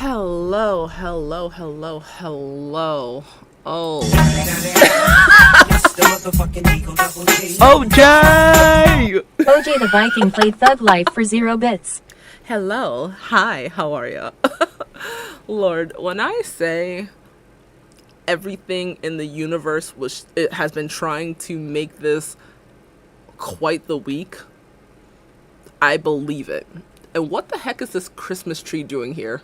Hello, hello, hello, hello. Oh. OJ! OJ the Viking played Thug Life for 0 bits. Hello. Hi, how are you? Lord, when I say everything in the universe it has been trying to make this quite the week, I believe it. And what the heck is this Christmas tree doing here?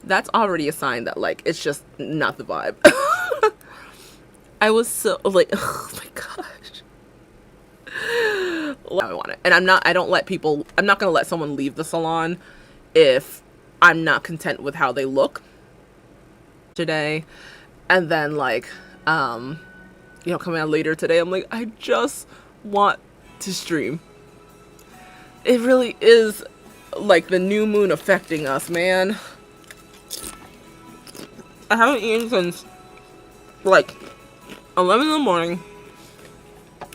That's already a sign that, like, it's just not the vibe. I was so, like, oh my gosh. I want it. And I'm not gonna let someone leave the salon if I'm not content with how they look today. And then, like, coming out later today, I'm like, I just want to stream. It really is, like, the new moon affecting us, man. I haven't eaten since, like, 11 in the morning.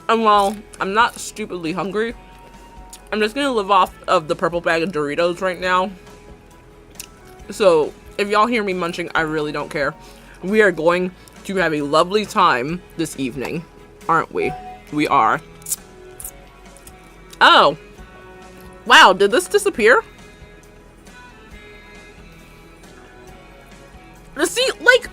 And while I'm not stupidly hungry, I'm just gonna live off of the purple bag of Doritos right now. So, if y'all hear me munching, I really don't care. We are going to have a lovely time this evening, aren't we? We are. Oh. Wow, did this disappear? See, like,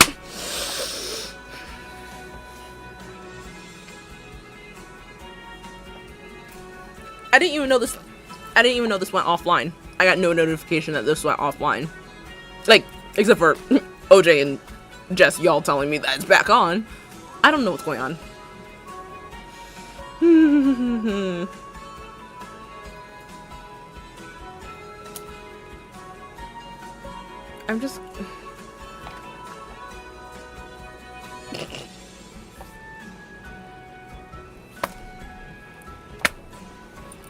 I didn't even know this went offline. I got no notification that this went offline. Like, except for OJ and Jess, y'all telling me that it's back on. I don't know what's going on. I'm just...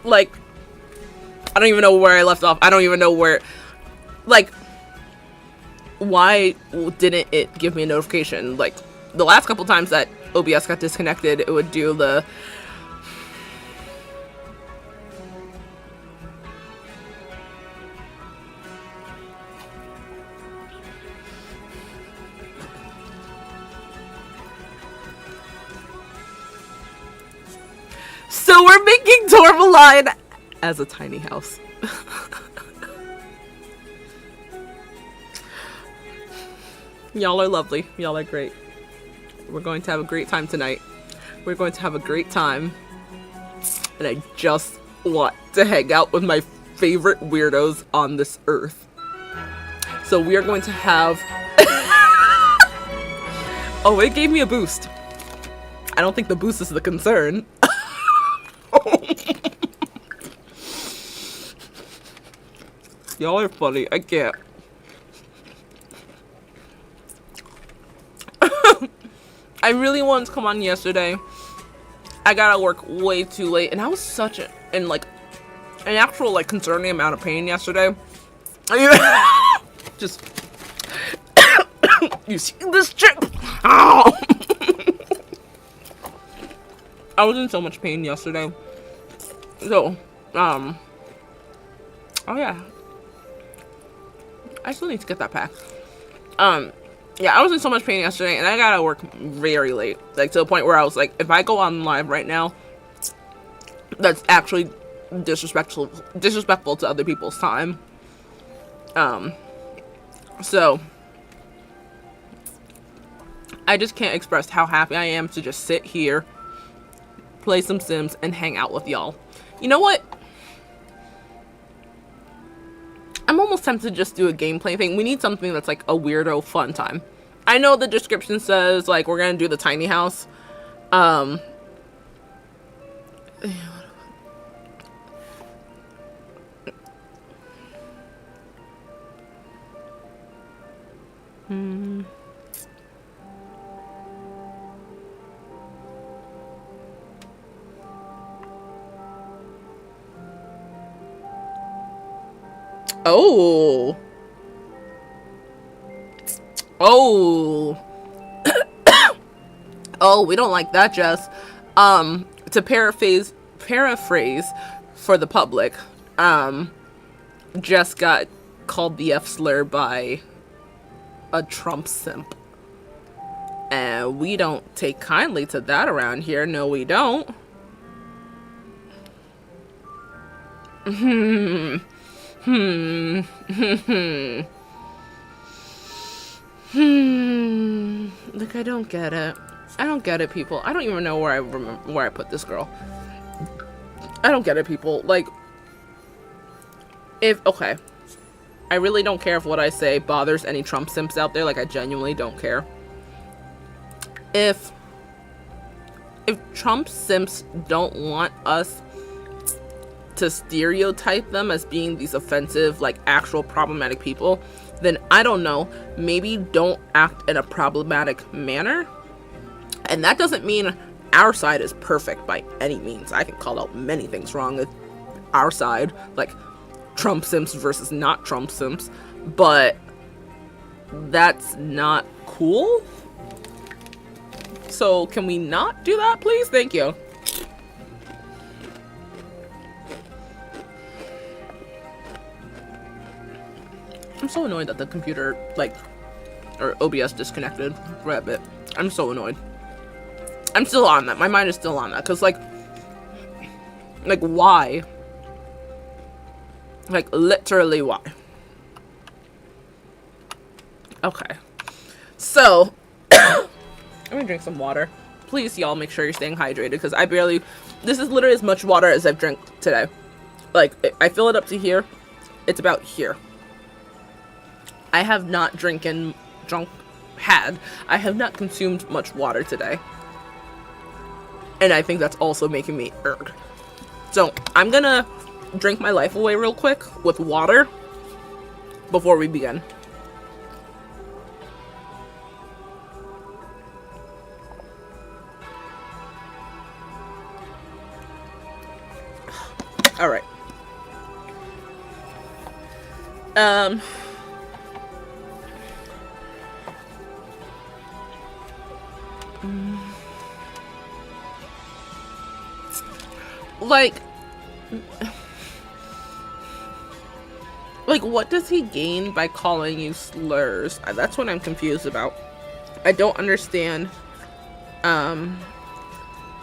like, I don't even know where I left off. I don't even know where, like, why didn't it give me a notification? Like, the last couple times that OBS got disconnected, it would do the... So we're making Tourmaline as a tiny house. Y'all are lovely. Y'all are great. We're going to have a great time tonight. We're going to have a great time. And I just want to hang out with my favorite weirdos on this earth. So we are going to have... Oh, it gave me a boost. I don't think the boost is the concern. Y'all are funny. I can't. I really wanted to come on yesterday. I got to work way too late, and I was such an actual, like, concerning amount of pain yesterday. Just you see this chip? Ow! I was in so much pain yesterday. So, oh yeah. I still need to get that pack. Yeah, I was in so much pain yesterday, and I gotta work very late. Like, to the point where I was like, if I go on live right now, that's actually disrespectful to other people's time. So, I just can't express how happy I am to just sit here, play some Sims, and hang out with y'all. You know what? I'm almost tempted to just do a gameplay thing. We need something that's like a weirdo fun time. I know the description says, like, we're gonna do the tiny house. Oh. Oh. Oh, we don't like that, Jess. To paraphrase for the public, Jess got called the F slur by a Trump simp. And we don't take kindly to that around here. No, we don't. Like, I don't get it. I don't get it, people. I don't even know where I put this girl. I don't get it, people. Like, okay. I really don't care if what I say bothers any Trump simps out there. Like, I genuinely don't care. If Trump simps don't want us to stereotype them as being these offensive, like, actual problematic people, then I don't know, maybe don't act in a problematic manner. And that doesn't mean our side is perfect by any means. I can call out many things wrong with our side, like Trump simps versus not Trump simps, but that's not cool. So can we not do that, please? Thank you. I'm so annoyed that the computer, like, or OBS disconnected for a bit. I'm so annoyed. I'm still on that. My mind is still on that. Because, like, why? Like, literally why? Okay. So, I'm gonna drink some water. Please, y'all, make sure you're staying hydrated. Because this is literally as much water as I've drank today. Like, I fill it up to here. It's about here. I have not I have not consumed much water today. And I think that's also making me irk. So, I'm gonna drink my life away real quick with water before we begin. Alright. Like, what does he gain by calling you slurs? That's what I'm confused about. I don't understand,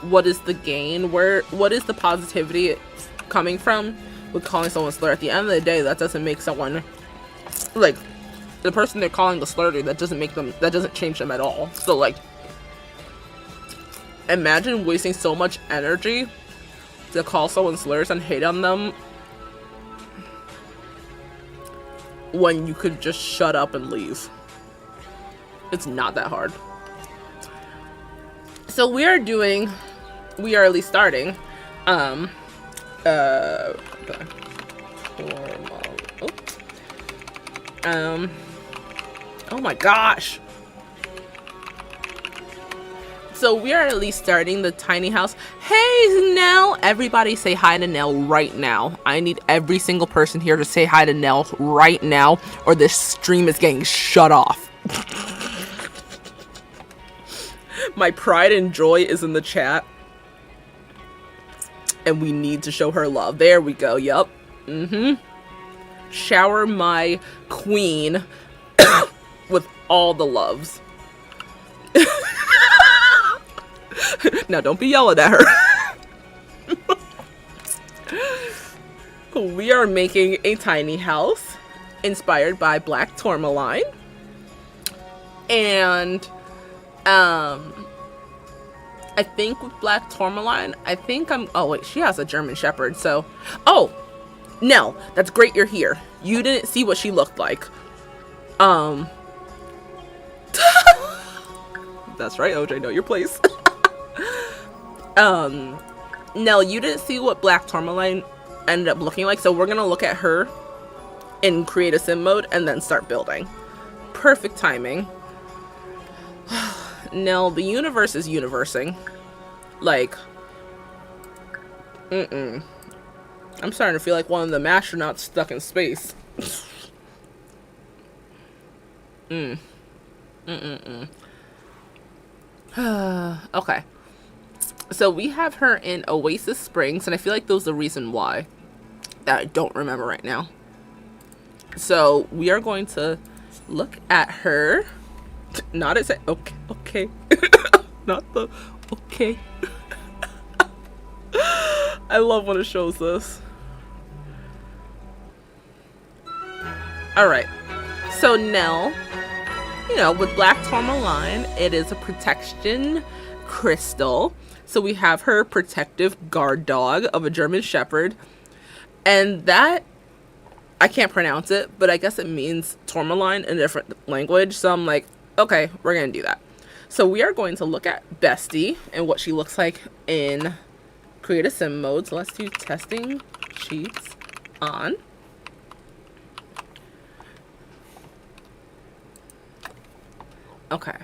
what is the gain? What is the positivity coming from with calling someone a slur? At the end of the day, that doesn't make someone, like, the person they're calling the slur to, that doesn't change them at all. So, like, imagine wasting so much energy to call someone slurs and hate on them when you could just shut up and leave. It's not that hard. So we are at least starting, oh my gosh. So we are at least starting the tiny house. Hey, Nell! Everybody say hi to Nell right now. I need every single person here to say hi to Nell right now, or this stream is getting shut off. My pride and joy is in the chat. And we need to show her love. There we go. Yup. Shower my queen with all the loves. Now, don't be yelling at her. We are making a tiny house inspired by Black Tourmaline. And, I think with Black Tourmaline, oh wait, she has a German Shepherd, so. Oh, Nell, that's great you're here. You didn't see what she looked like. That's right, OJ, know your place. Nell, you didn't see what Black Tourmaline ended up looking like, so we're gonna look at her in create a sim mode and then start building. Perfect timing. Nell, the universe is universing. Like, I'm starting to feel like one of them astronauts stuck in space. Okay. So we have her in Oasis Springs, and I feel like those are the reason why. That I don't remember right now. So we are going to look at her. Not as okay, okay. Not the okay. I love when it shows this. Alright. So Nell, you know, with Black Tourmaline, it is a protection crystal. So we have her protective guard dog of a German Shepherd. And that, I can't pronounce it, but I guess it means tourmaline in a different language. So I'm like, okay, we're going to do that. So we are going to look at Bestie and what she looks like in create a sim mode. So let's do testing sheets on. Okay,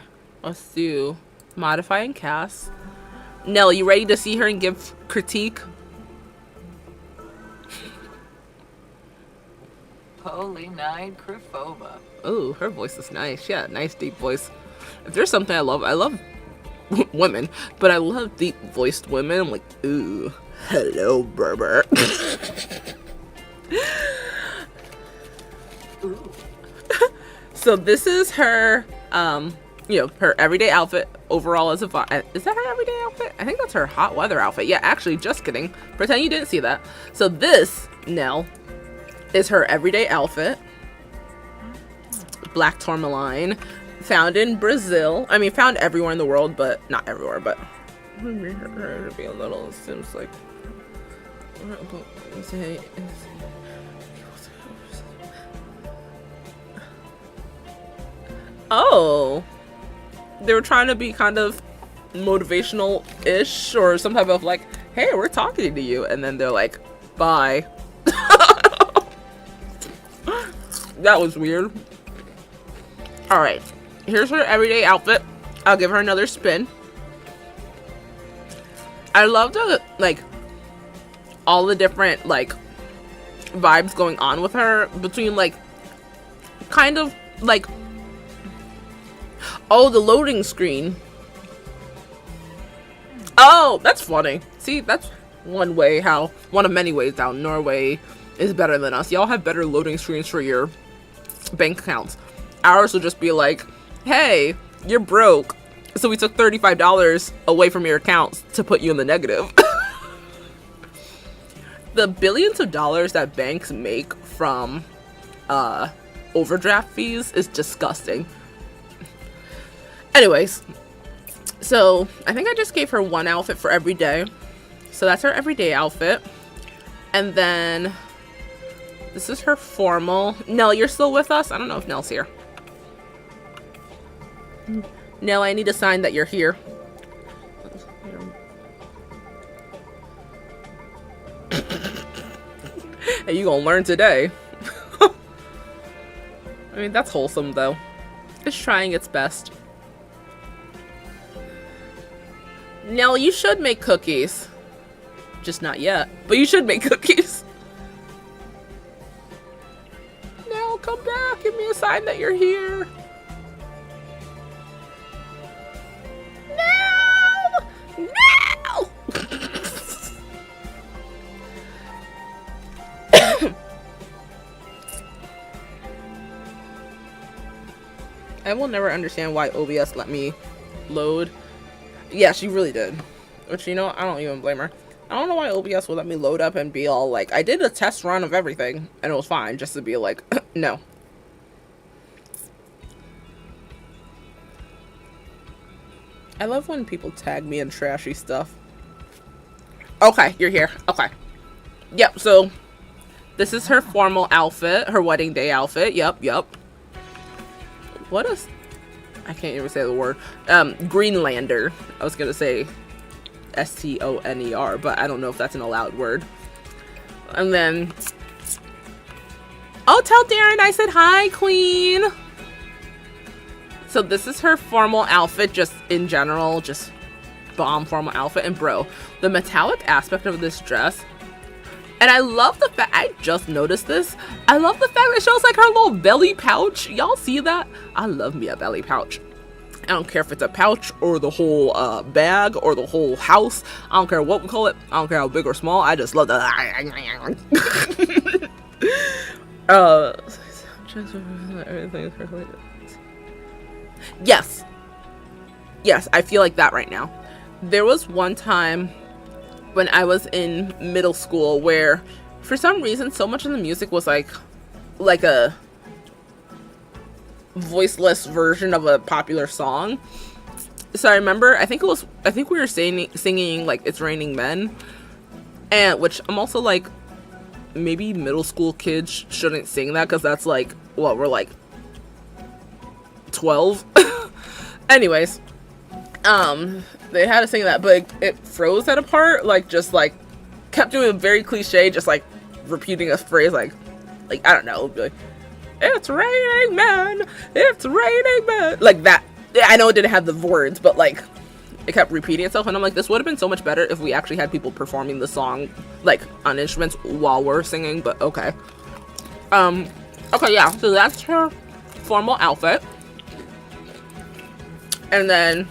let's do modify and cast. Nell, you ready to see her and give critique? Holy Nine Crifova. Ooh, her voice is nice. Yeah, nice deep voice. If there's something I love women, but I love deep voiced women. I'm like, ooh, hello, Berber. Ooh. So this is her, you know, her everyday outfit overall as a is that her everyday outfit? I think that's her hot weather outfit. Yeah, actually, just kidding. Pretend you didn't see that. So this, Nell, is her everyday outfit. Black Tourmaline, found in Brazil. I mean, found everywhere in the world, but not everywhere. But her to be a little. It seems like. Oh, they were trying to be kind of motivational-ish or some type of like, hey, we're talking to you, and then they're like, bye. That was weird. All right, here's her everyday outfit. I'll give her another spin. I love the like all the different like vibes going on with her between like kind of like, oh, the loading screen. Oh, that's funny. See, that's one of many ways how Norway is better than us. Y'all have better loading screens for your bank accounts. Ours will just be like, hey, you're broke, so we took $35 away from your accounts to put you in the negative. The billions of dollars that banks make from overdraft fees is disgusting. Anyways, so I think I just gave her one outfit for every day. So that's her everyday outfit. And then this is her formal. Nell, you're still with us? I don't know if Nell's here. Nell, I need a sign that you're here. Hey, you gonna learn today. I mean, that's wholesome though. It's trying its best. Nell, you should make cookies. Just not yet, but you should make cookies. Nell, come back. Give me a sign that you're here. No! No! I will never understand why OBS let me load. Yeah, she really did. Which, you know, I don't even blame her. I don't know why OBS would let me load up and be all like, I did a test run of everything, and it was fine, just to be like, no. I love when people tag me in trashy stuff. Okay, you're here. Okay. Yep, so this is her formal outfit, her wedding day outfit. Yep. What is... I can't even say the word. Greenlander. I was gonna say STONER, but I don't know if that's an allowed word. And then... oh, tell Darren I said hi, queen! So this is her formal outfit, just in general, just bomb formal outfit. And bro, the metallic aspect of this dress... and I love the fact, I just noticed this, I love the fact that it shows like her little belly pouch. Y'all see that? I love me a belly pouch. I don't care if it's a pouch or the whole bag or the whole house. I don't care what we call it. I don't care how big or small. I just love that. Yes. Yes, I feel like that right now. There was one time when I was in middle school where for some reason so much of the music was like a voiceless version of a popular song. So I remember I think we were singing like It's Raining Men, and which I'm also like, maybe middle school kids shouldn't sing that because that's like what we're like 12. Anyways, they had to sing that, but it froze at a part, like just like kept doing a very cliche, just like repeating a phrase like I don't know, like, it's raining men, it's raining men, like that. I know it didn't have the words, but like it kept repeating itself, and I'm like, this would have been so much better if we actually had people performing the song like on instruments while we're singing, but okay. Okay, yeah, so that's her formal outfit. And then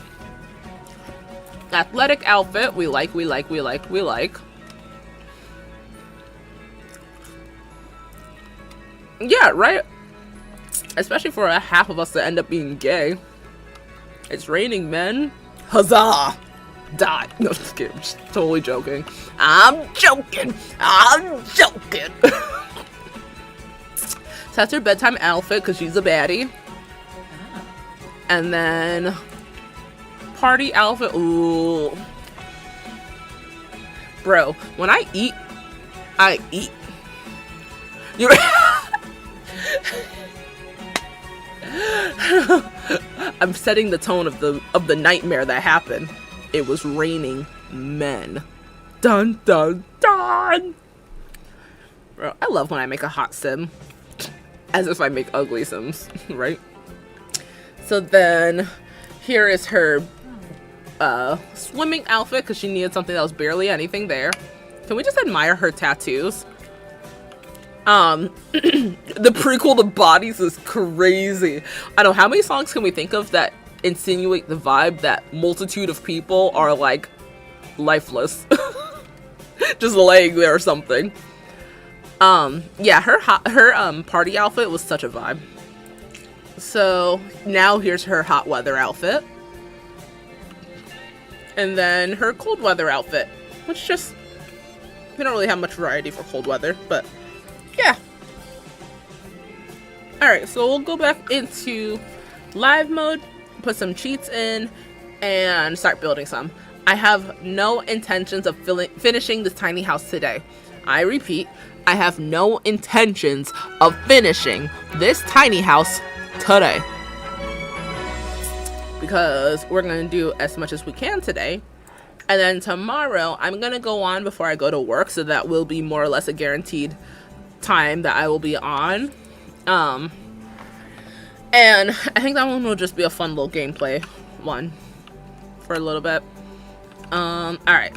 athletic outfit, we like. Yeah, right? Especially for a half of us to end up being gay. It's raining men. Huzzah! Die. No, just kidding. Just totally joking. I'm joking. So that's her bedtime outfit because she's a baddie. And then party outfit. Ooh. Bro, when I eat. You I'm setting the tone of the nightmare that happened. It was raining men. Dun dun dun. Bro, I love when I make a hot sim. As if I make ugly sims, right? So then here is her swimming outfit because she needed something that was barely anything there. Can we just admire her tattoos? The prequel to Bodies is crazy. I don't know, how many songs can we think of that insinuate the vibe that multitude of people are like lifeless, just laying there or something. Yeah, her party outfit was such a vibe. So now here's her hot weather outfit, and then her cold weather outfit, which just, we don't really have much variety for cold weather, but yeah. Alright, so we'll go back into live mode, put some cheats in, and start building some. I have no intentions of finishing this tiny house today. I repeat, I have no intentions of finishing this tiny house today. Because we're going to do as much as we can today. And then tomorrow, I'm going to go on before I go to work, so that will be more or less a guaranteed time that I will be on. And I think that one will just be a fun little gameplay one for a little bit. Alright.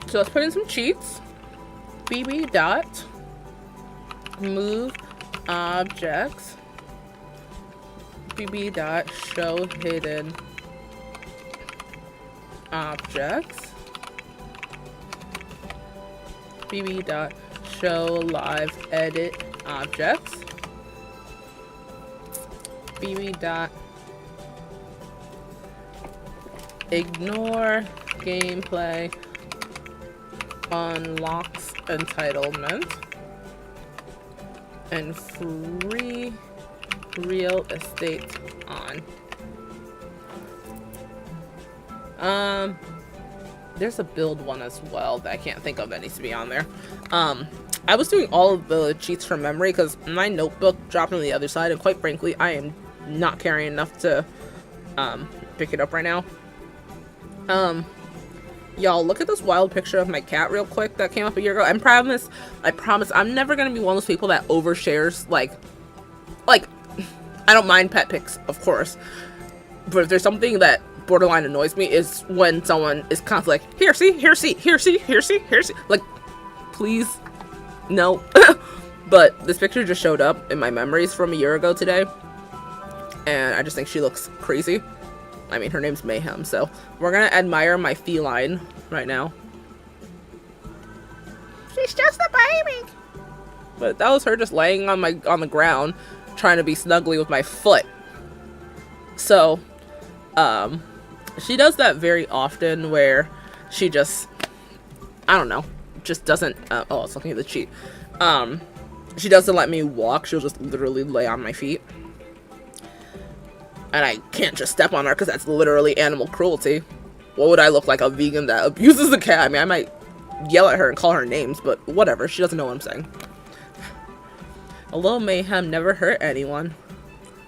So let's put in some cheats. BB dot move objects. BB dot show hidden objects. BB dot show live edit objects. BB dot ignore gameplay unlocks entitlement and free real estate on. There's a build one as well that I can't think of that needs to be on there. I was doing all of the cheats from memory because my notebook dropped on the other side, and quite frankly, I am not carrying enough to pick it up right now. Y'all, look at this wild picture of my cat real quick that came up a year ago. I promise I'm never gonna be one of those people that overshares, like I don't mind pet pics, of course, but if there's something that borderline annoys me is when someone is constantly like, here see, like, please, no. But this picture just showed up in my memories from a year ago today, and I just think she looks crazy. I mean, her name's Mayhem, so we're gonna admire my feline right now. She's just a baby. But that was her just laying on the ground, trying to be snuggly with my foot. So, she does that very often where she just, I don't know, just doesn't, oh, I was looking at the cheat. She doesn't let me walk. She'll just literally lay on my feet. And I can't just step on her because that's literally animal cruelty. What would I look like, a vegan that abuses the cat? I mean, I might yell at her and call her names, but whatever. She doesn't know what I'm saying. A little mayhem never hurt anyone.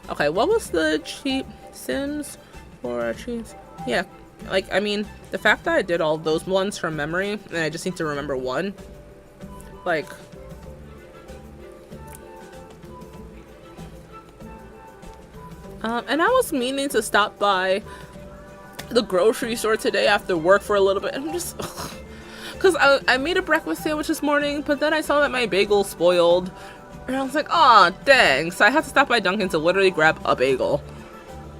Okay, what was the cheat? Sims for cheats? Yeah, like, I mean, the fact that I did all those ones from memory, and I just need to remember one, like, and I was meaning to stop by the grocery store today after work for a little bit, and I'm just, because I made a breakfast sandwich this morning, but then I saw that my bagel spoiled, and I was like, oh dang, so I had to stop by Dunkin' to literally grab a bagel,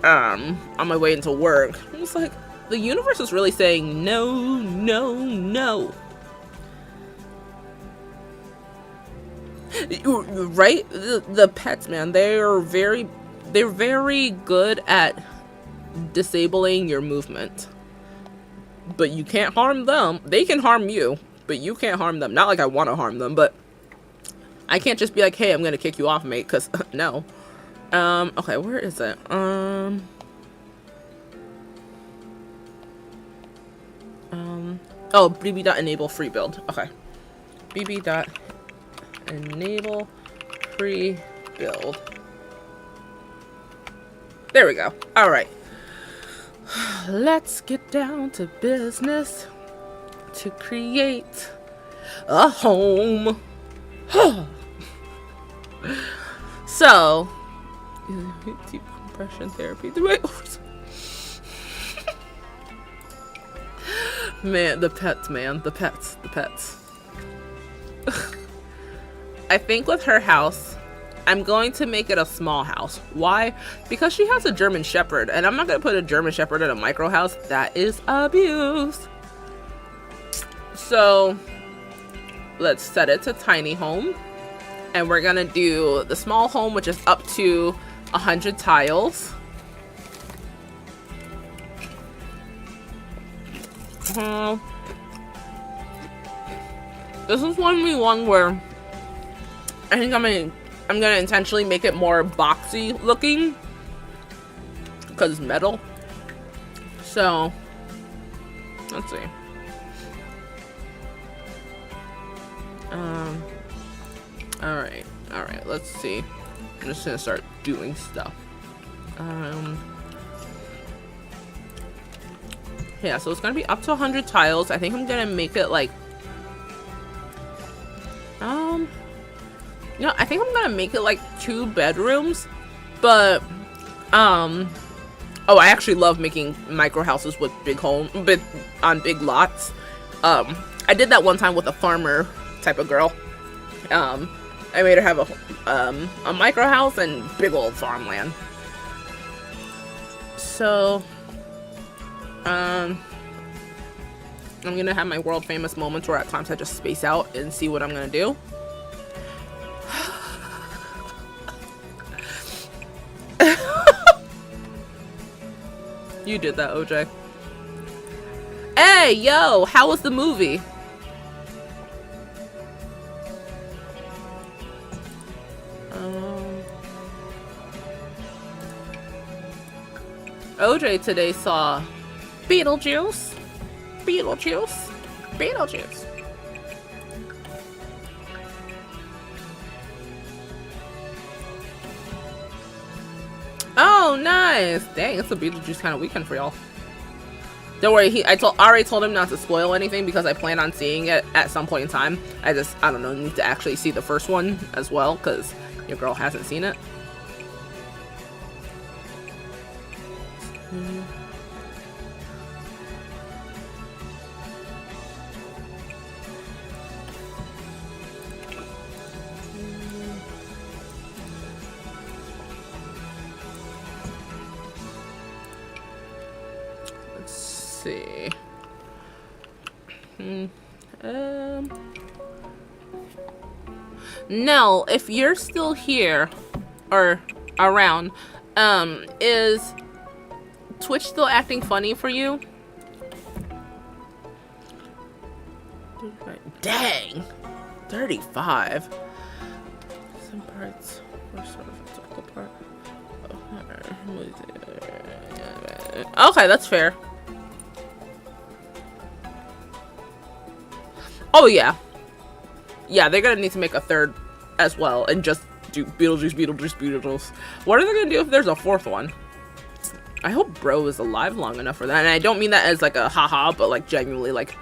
on my way into work. I'm just like, the universe is really saying no, no, no. Right? The pets, man, they're very good at disabling your movement. But you can't harm them. They can harm you, but you can't harm them. Not like I want to harm them, but I can't just be like, hey, I'm gonna kick you off, mate, because no. Okay, where is it? Oh, bb.enable free build. Okay. bb.enable free build. There we go. Alright. Let's get down to business to create a home. So, deep compression therapy. Man, the pets, man. The pets. I think with her house, I'm going to make it a small house. Why? Because she has a German Shepherd, and I'm not going to put a German Shepherd in a micro house. That is abuse. So, let's set it to tiny home. And we're going to do the small home, which is up to 100 tiles. This is one where I think I'm gonna intentionally make it more boxy looking because it's metal. So let's see. All right. Let's see. I'm just gonna start doing stuff. Yeah, so it's gonna be up to 100 tiles. I think I'm gonna make it like, you know, I think I'm gonna make it like 2 bedrooms, but, oh, I actually love making micro houses with on big lots. I did that one time with a farmer type of girl. I made her have a micro house and big old farmland. So, I'm gonna have my world famous moments where at times I just space out and see what I'm gonna do. You did that, OJ. Hey, yo, how was the movie? OJ today saw Beetlejuice. Oh, nice. Dang, it's a Beetlejuice kind of weekend for y'all. Don't worry, I already told him not to spoil anything because I plan on seeing it at some point in time. I don't know, need to actually see the first one as well because your girl hasn't seen it. Let's see. Nell, if you're still here or around, is Twitch still acting funny for you? Dang, 35. Some parts were sort of a typical part. Okay, that's fair. Oh yeah. Yeah, they're gonna need to make a third as well and just do Beetlejuice, Beetlejuice, Beetlejuice. What are they gonna do if there's a fourth one? I hope Bro is alive long enough for that. And I don't mean that as like a haha, but like genuinely, like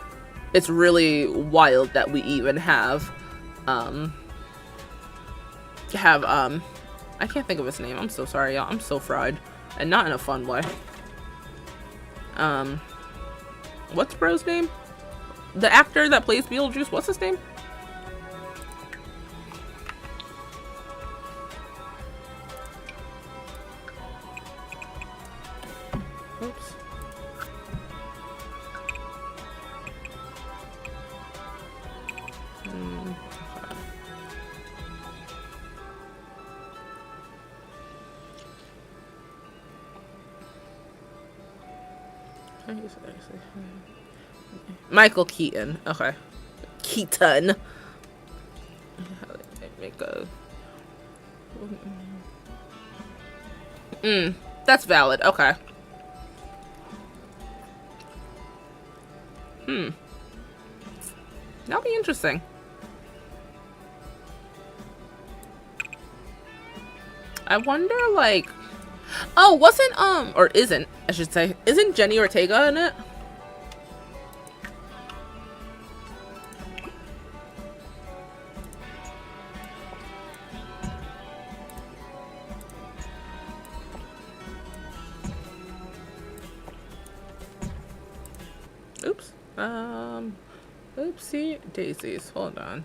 it's really wild that we even have I can't think of his name. I'm so sorry, y'all. I'm so fried. And not in a fun way. What's Bro's name? The actor that plays Beetlejuice, what's his name? Oops. Michael Keaton. Okay. Keaton. Make a... That's valid. Okay. That'll be interesting. I wonder, like... Oh, wasn't, or isn't, I should say, isn't Jenny Ortega in it? Oops. Oopsie daisies. Hold on.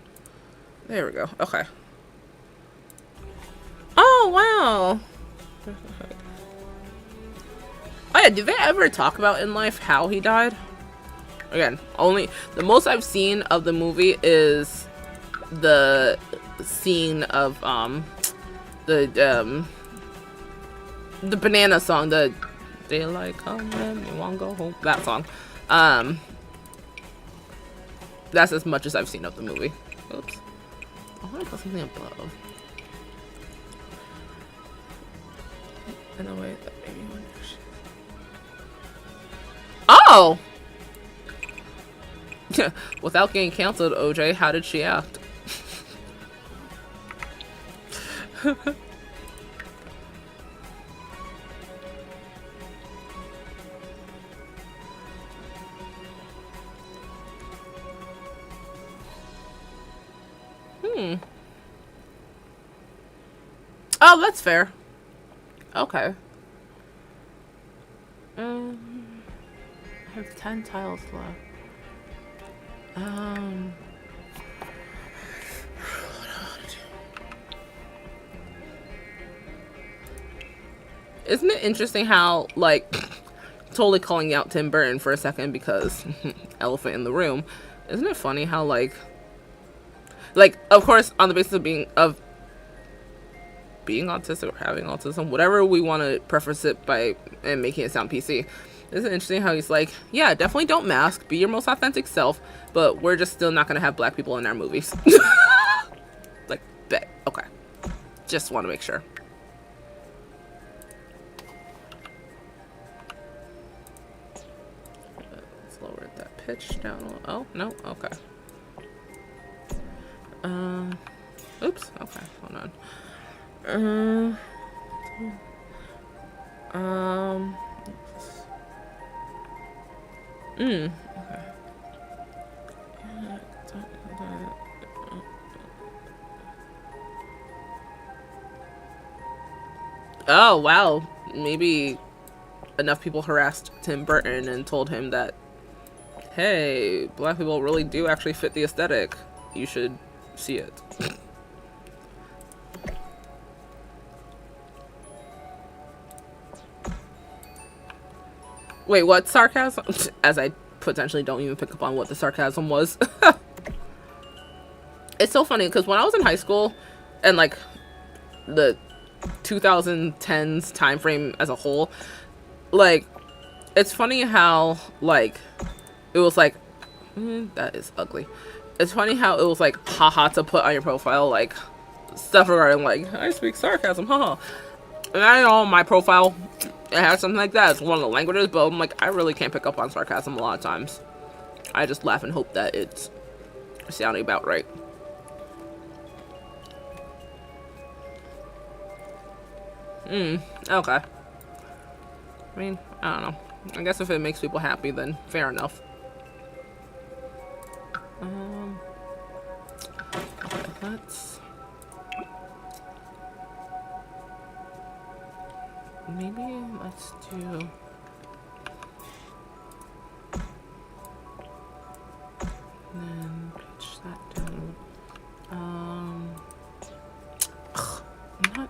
There we go. Okay. Oh, wow. Oh yeah, did they ever talk about in life how he died? Again, only the most I've seen of the movie is the scene of the banana song, the daylight come and you won't go home, that song. That's as much as I've seen of the movie. Oops. I want to put something above. In a way that maybe one should... Oh! Without getting canceled, OJ, how did she act? Oh, that's fair. Okay. I have 10 tiles left. Isn't it interesting how, like, totally calling out Tim Burton for a second because elephant in the room. Isn't it funny how, like, of course, on the basis of being autistic or having autism, whatever we want to preface it by and making it sound PC. Isn't it interesting how he's like, yeah, definitely don't mask, be your most authentic self, but we're just still not going to have black people in our movies. Like, bet. Okay. Just want to make sure. Let's lower that pitch down a little. Oh, no? Okay. Oops. Okay, hold on. Okay. Oh, wow. Maybe enough people harassed Tim Burton and told him that, hey, black people really do actually fit the aesthetic. You should see it. Wait, what sarcasm? As I potentially don't even pick up on what the sarcasm was. It's so funny because when I was in high school and like the 2010s time frame as a whole, like it's funny how like it was like that is ugly. It's funny how it was like haha to put on your profile, like stuff regarding like I speak sarcasm, haha. And I know on my profile it has something like that. It's one of the languages, but I'm like I really can't pick up on sarcasm a lot of times. I just laugh and hope that it's sounding about right. Okay. I mean, I don't know. I guess if it makes people happy, then fair enough. Okay, let's do then pitch that down. Not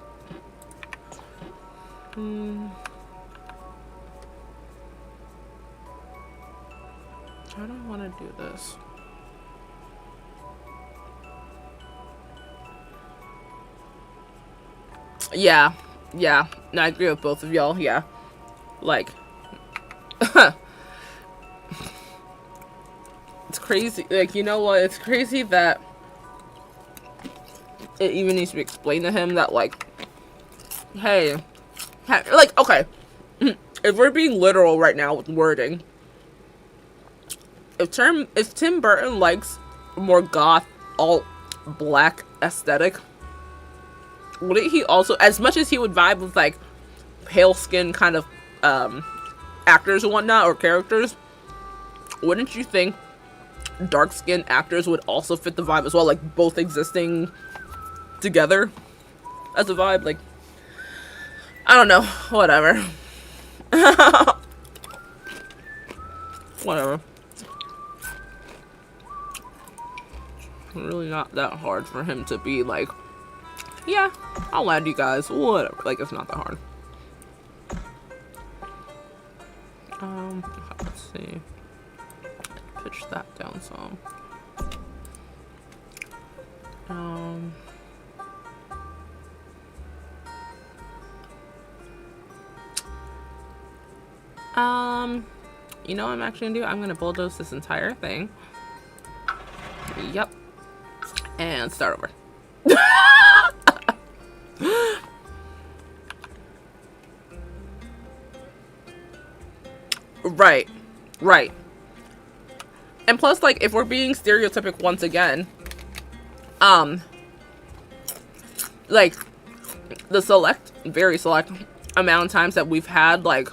how do I want to do this? Yeah, no, I agree with both of y'all. Yeah, like it's crazy. Like, you know what? It's crazy that it even needs to be explained to him that like, hey, like, okay, if we're being literal right now with wording, if Tim Burton likes more goth, alt black aesthetic, wouldn't he also, as much as he would vibe with like pale skin kind of actors and whatnot or characters, wouldn't you think dark skinned actors would also fit the vibe as well, like both existing together as a vibe? Like, I don't know, whatever. Whatever. Really not that hard for him to be like, yeah, I'll add you guys, whatever. Like, it's not that hard. Let's see. Pitch that down some. You know what I'm actually gonna do? I'm gonna bulldoze this entire thing. Yep. And start over. Right. And plus, like, if we're being stereotypic once again, like, the very select amount of times that we've had, like,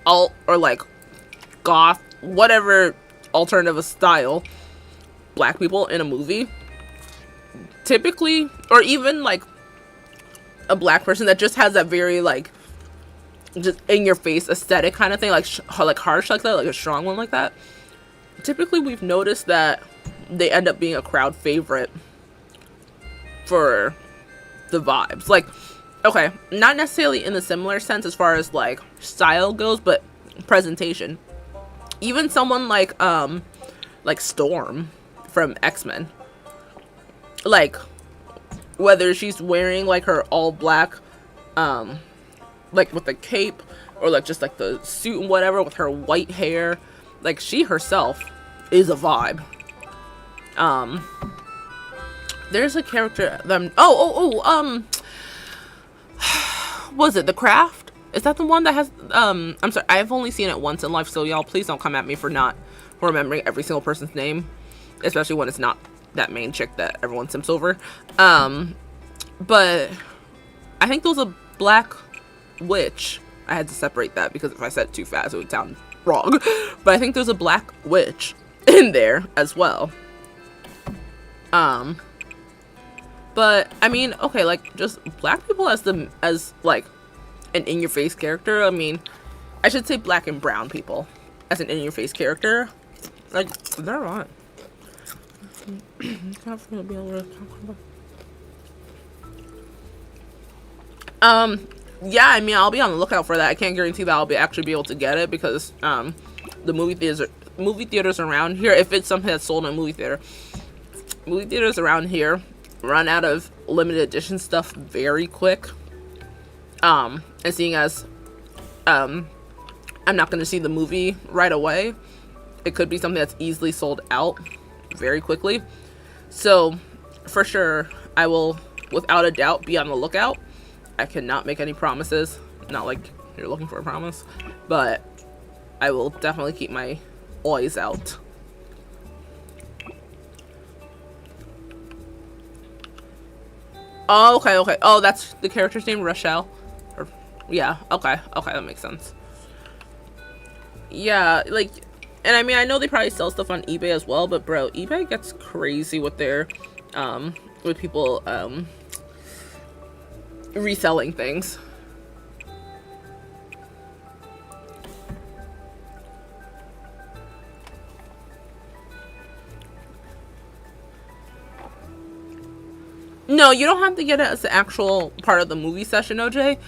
alt or, like, goth, whatever alternative style, black people in a movie, typically, or even, like, a black person that just has that very, like, just in your face aesthetic kind of thing, like like harsh like that, like a strong one like that, typically we've noticed that they end up being a crowd favorite for the vibes. Like, okay, not necessarily in the similar sense as far as like style goes, but presentation. Even someone like Storm from X-Men, like whether she's wearing like her all black like with the cape, or like just like the suit and whatever with her white hair, like she herself is a vibe. There's a character that was it The Craft? Is that the one that has I'm sorry, I've only seen it once in life, so y'all please don't come at me for not remembering every single person's name, especially when it's not that main chick that everyone simps over. But I think there was a black witch. I had to separate that because if I said it too fast it would sound wrong. But I think there's a black witch in there as well. But I mean, okay, like just black people as like an in-your-face character. I mean, I should say black and brown people as an in-your-face character. Like, they're not. Yeah, I mean, I'll be on the lookout for that. I can't guarantee that I'll actually be able to get it because the movie theaters around here, if it's something that's sold in a movie theater, movie theaters around here run out of limited edition stuff very quick. And seeing as I'm not going to see the movie right away, it could be something that's easily sold out very quickly. So for sure, I will without a doubt be on the lookout. I cannot make any promises, not like you're looking for a promise, but I will definitely keep my eyes out. Oh, okay. Oh, that's the character's name, Rochelle. Or, yeah, okay, that makes sense. Yeah, like, and I mean, I know they probably sell stuff on eBay as well, but bro, eBay gets crazy with their, with people, reselling things. No, you don't have to get it as the actual part of the movie session, OJ.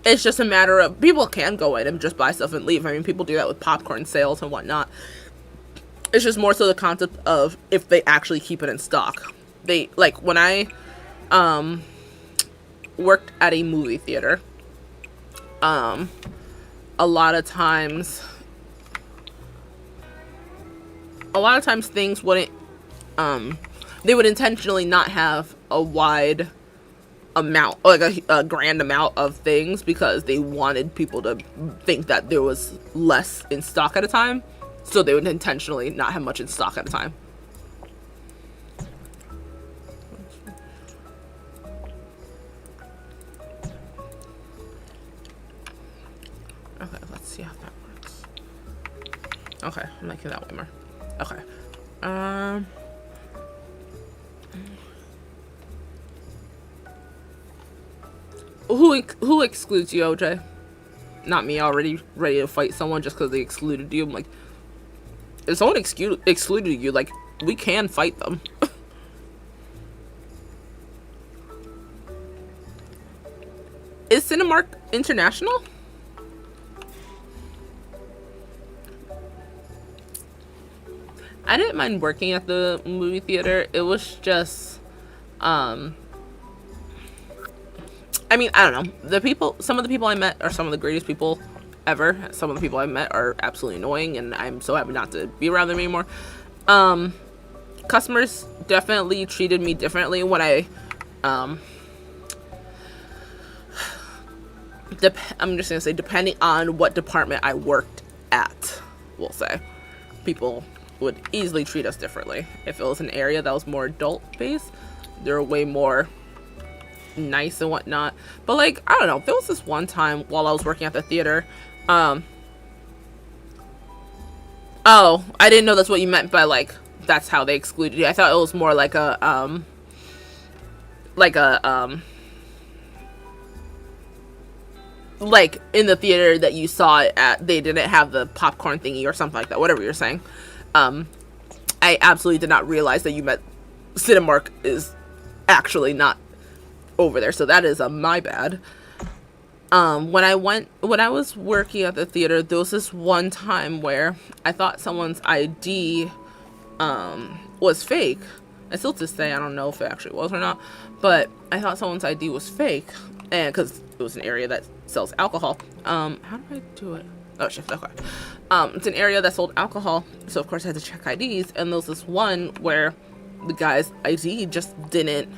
It's just a matter of, people can go in and just buy stuff and leave. I mean, people do that with popcorn sales and whatnot. It's just more so the concept of if they actually keep it in stock. They, like, when I worked at a movie theater, a lot of times things wouldn't, they would intentionally not have a wide amount, like a grand amount of things, because they wanted people to think that there was less in stock at a time. So they would intentionally not have much in stock at a time. Okay, let's see how that works. Okay, I'm liking that way more. Okay. Who excludes you, OJ? Not me, already ready to fight someone just because they excluded you. I'm like, if someone excluded you, like, we can fight them. Is Cinemark international? I didn't mind working at the movie theater. It was just, I mean, I don't know. Some of the people I met are some of the greatest people ever. Some of the people I met are absolutely annoying, and I'm so happy not to be around them anymore. Customers definitely treated me differently when I, I'm just gonna say, depending on what department I worked at, we'll say, people would easily treat us differently. If it was an area that was more adult-based, they were way more nice and whatnot. But like, I don't know, there was this one time while I was working at the theater, oh, I didn't know that's what you meant by like that's how they excluded you. I thought it was more like a like in the theater that you saw it at, they didn't have the popcorn thingy or something like that, whatever you're saying. I absolutely did not realize that you meant Cinemark is actually not over there, so that is my bad. When I was working at the theater, there was this one time where I thought someone's ID was fake. I still to this day, I don't know if it actually was or not, but I thought someone's ID was fake, and because it was an area that sells alcohol. How do I do it? Oh, shift, okay. It's an area that sold alcohol, so of course I had to check IDs, and there was this one where the guy's ID just didn't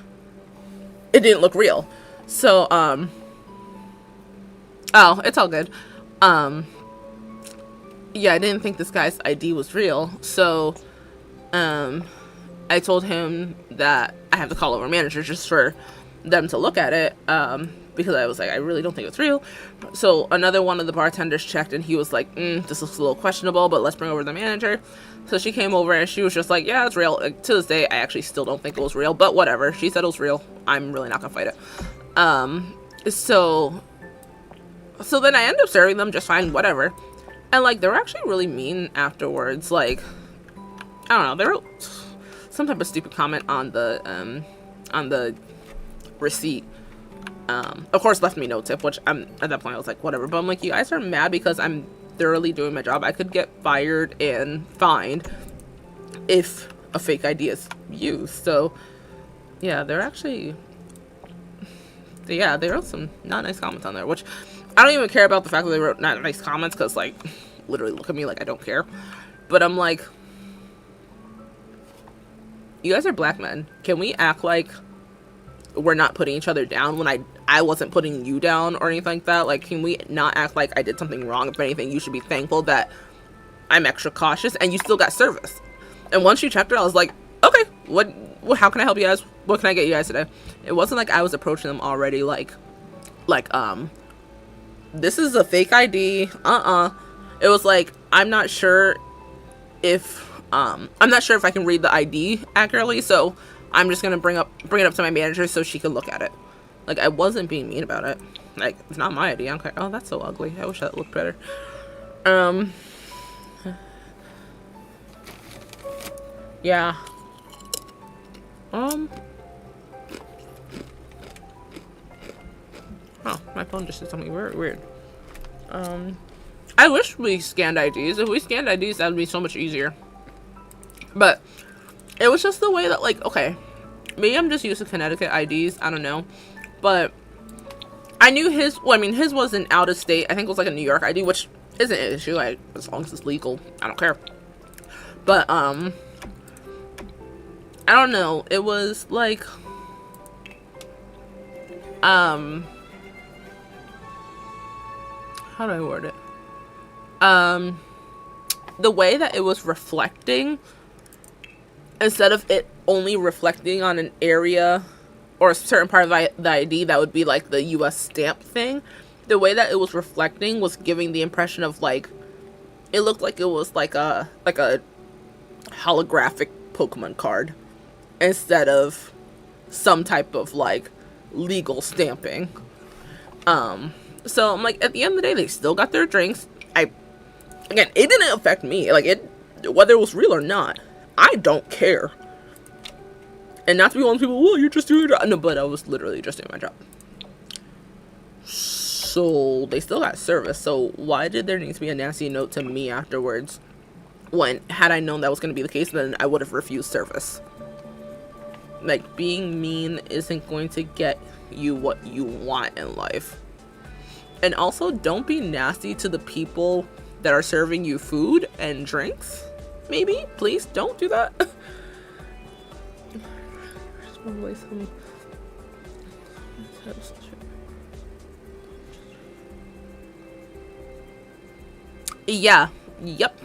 look real. So, oh, it's all good. Yeah, I didn't think this guy's ID was real, so, I told him that I have to call over manager just for them to look at it, because I was like, I really don't think it's real. So another one of the bartenders checked, and he was like, this looks a little questionable, but let's bring over the manager. So she came over, and she was just like, yeah, it's real. Like, to this day, I actually still don't think it was real, but whatever. She said it was real. I'm really not gonna fight it. So then I ended up serving them just fine, whatever. And like, they were actually really mean afterwards. Like, I don't know, they wrote some type of stupid comment on the receipt. Of course left me no tip, which at that point I was like, whatever. But I'm like, you guys are mad because I'm thoroughly doing my job. I could get fired and fined if a fake ID is used. So yeah, there are some not nice comments on there, which I don't even care about the fact that they wrote not nice comments, because like literally look at me like I don't care. But I'm like, you guys are black men. Can we act like we're not putting each other down when I wasn't putting you down or anything like that? Like, can we not act like I did something wrong? If anything, you should be thankful that I'm extra cautious and you still got service. And once you checked it, I was like, okay, what how can I help you guys? What can I get you guys today? It wasn't like I was approaching them already like this is a fake ID. It was like, I'm not sure if I can read the ID accurately, so I'm just gonna bring it up to my manager so she can look at it. Like, I wasn't being mean about it. Like, it's not my ID. I'm like, oh, that's so ugly. I wish that looked better. Yeah. Oh, my phone just did something very weird. I wish we scanned IDs. If we scanned IDs, that would be so much easier. But it was just the way that, like, okay, maybe I'm just used to Connecticut IDs. I don't know. But I knew his, well, I mean, his was an out of state. I think it was like a New York ID, which isn't an issue. Like, as long as it's legal, I don't care. But, I don't know. It was like, how do I word it? The way that it was reflecting, instead of it only reflecting on an area or a certain part of the ID that would be like the US stamp thing, the way that it was reflecting was giving the impression of like, it looked like it was like a holographic Pokemon card instead of some type of like legal stamping. So I'm like, at the end of the day, they still got their drinks. Again, it didn't affect me. Like, whether it was real or not, I don't care. And not to be one of the people, well, you're just doing your job. No, but I was literally just doing my job. So they still got service. So why did there need to be a nasty note to me afterwards? When, had I known that was going to be the case, then I would have refused service. Like, being mean isn't going to get you what you want in life. And also, don't be nasty to the people that are serving you food and drinks. Maybe, please don't do that. Yeah. Yep.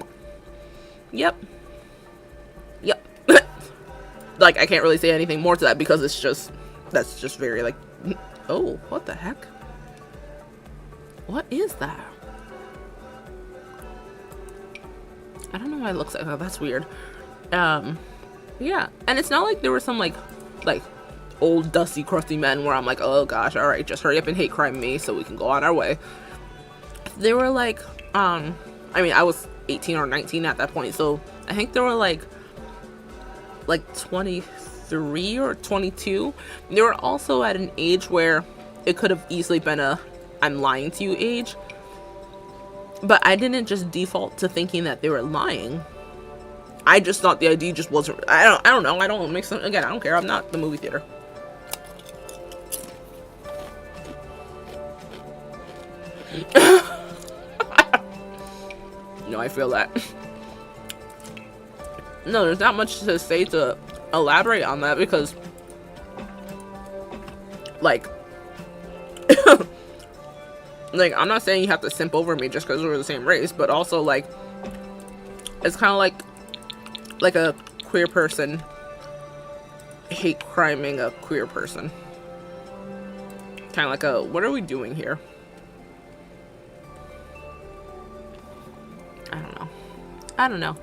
Like, I can't really say anything more to that because it's just, that's just very like, oh, what the heck? What is that? I don't know why it looks like that. That's weird. Yeah. And it's not like there were some like old dusty crusty men where I'm like, oh gosh, all right, just hurry up and hate crime me so we can go on our way. They were like, I mean, I was 18 or 19 at that point, so I think there were like 23 or 22. They were also at an age where it could have easily been a I'm lying to you age. But I didn't just default to thinking that they were lying. I just thought the ID just wasn't, I don't know. I don't make sense. Again, I don't care. I'm not the movie theater. No, I feel that. No, there's not much to say to elaborate on that because, like, like, I'm not saying you have to simp over me just because we're the same race, but also, like, it's kind of like a queer person hate criming a queer person. Kind of like a, what are we doing here? I don't know.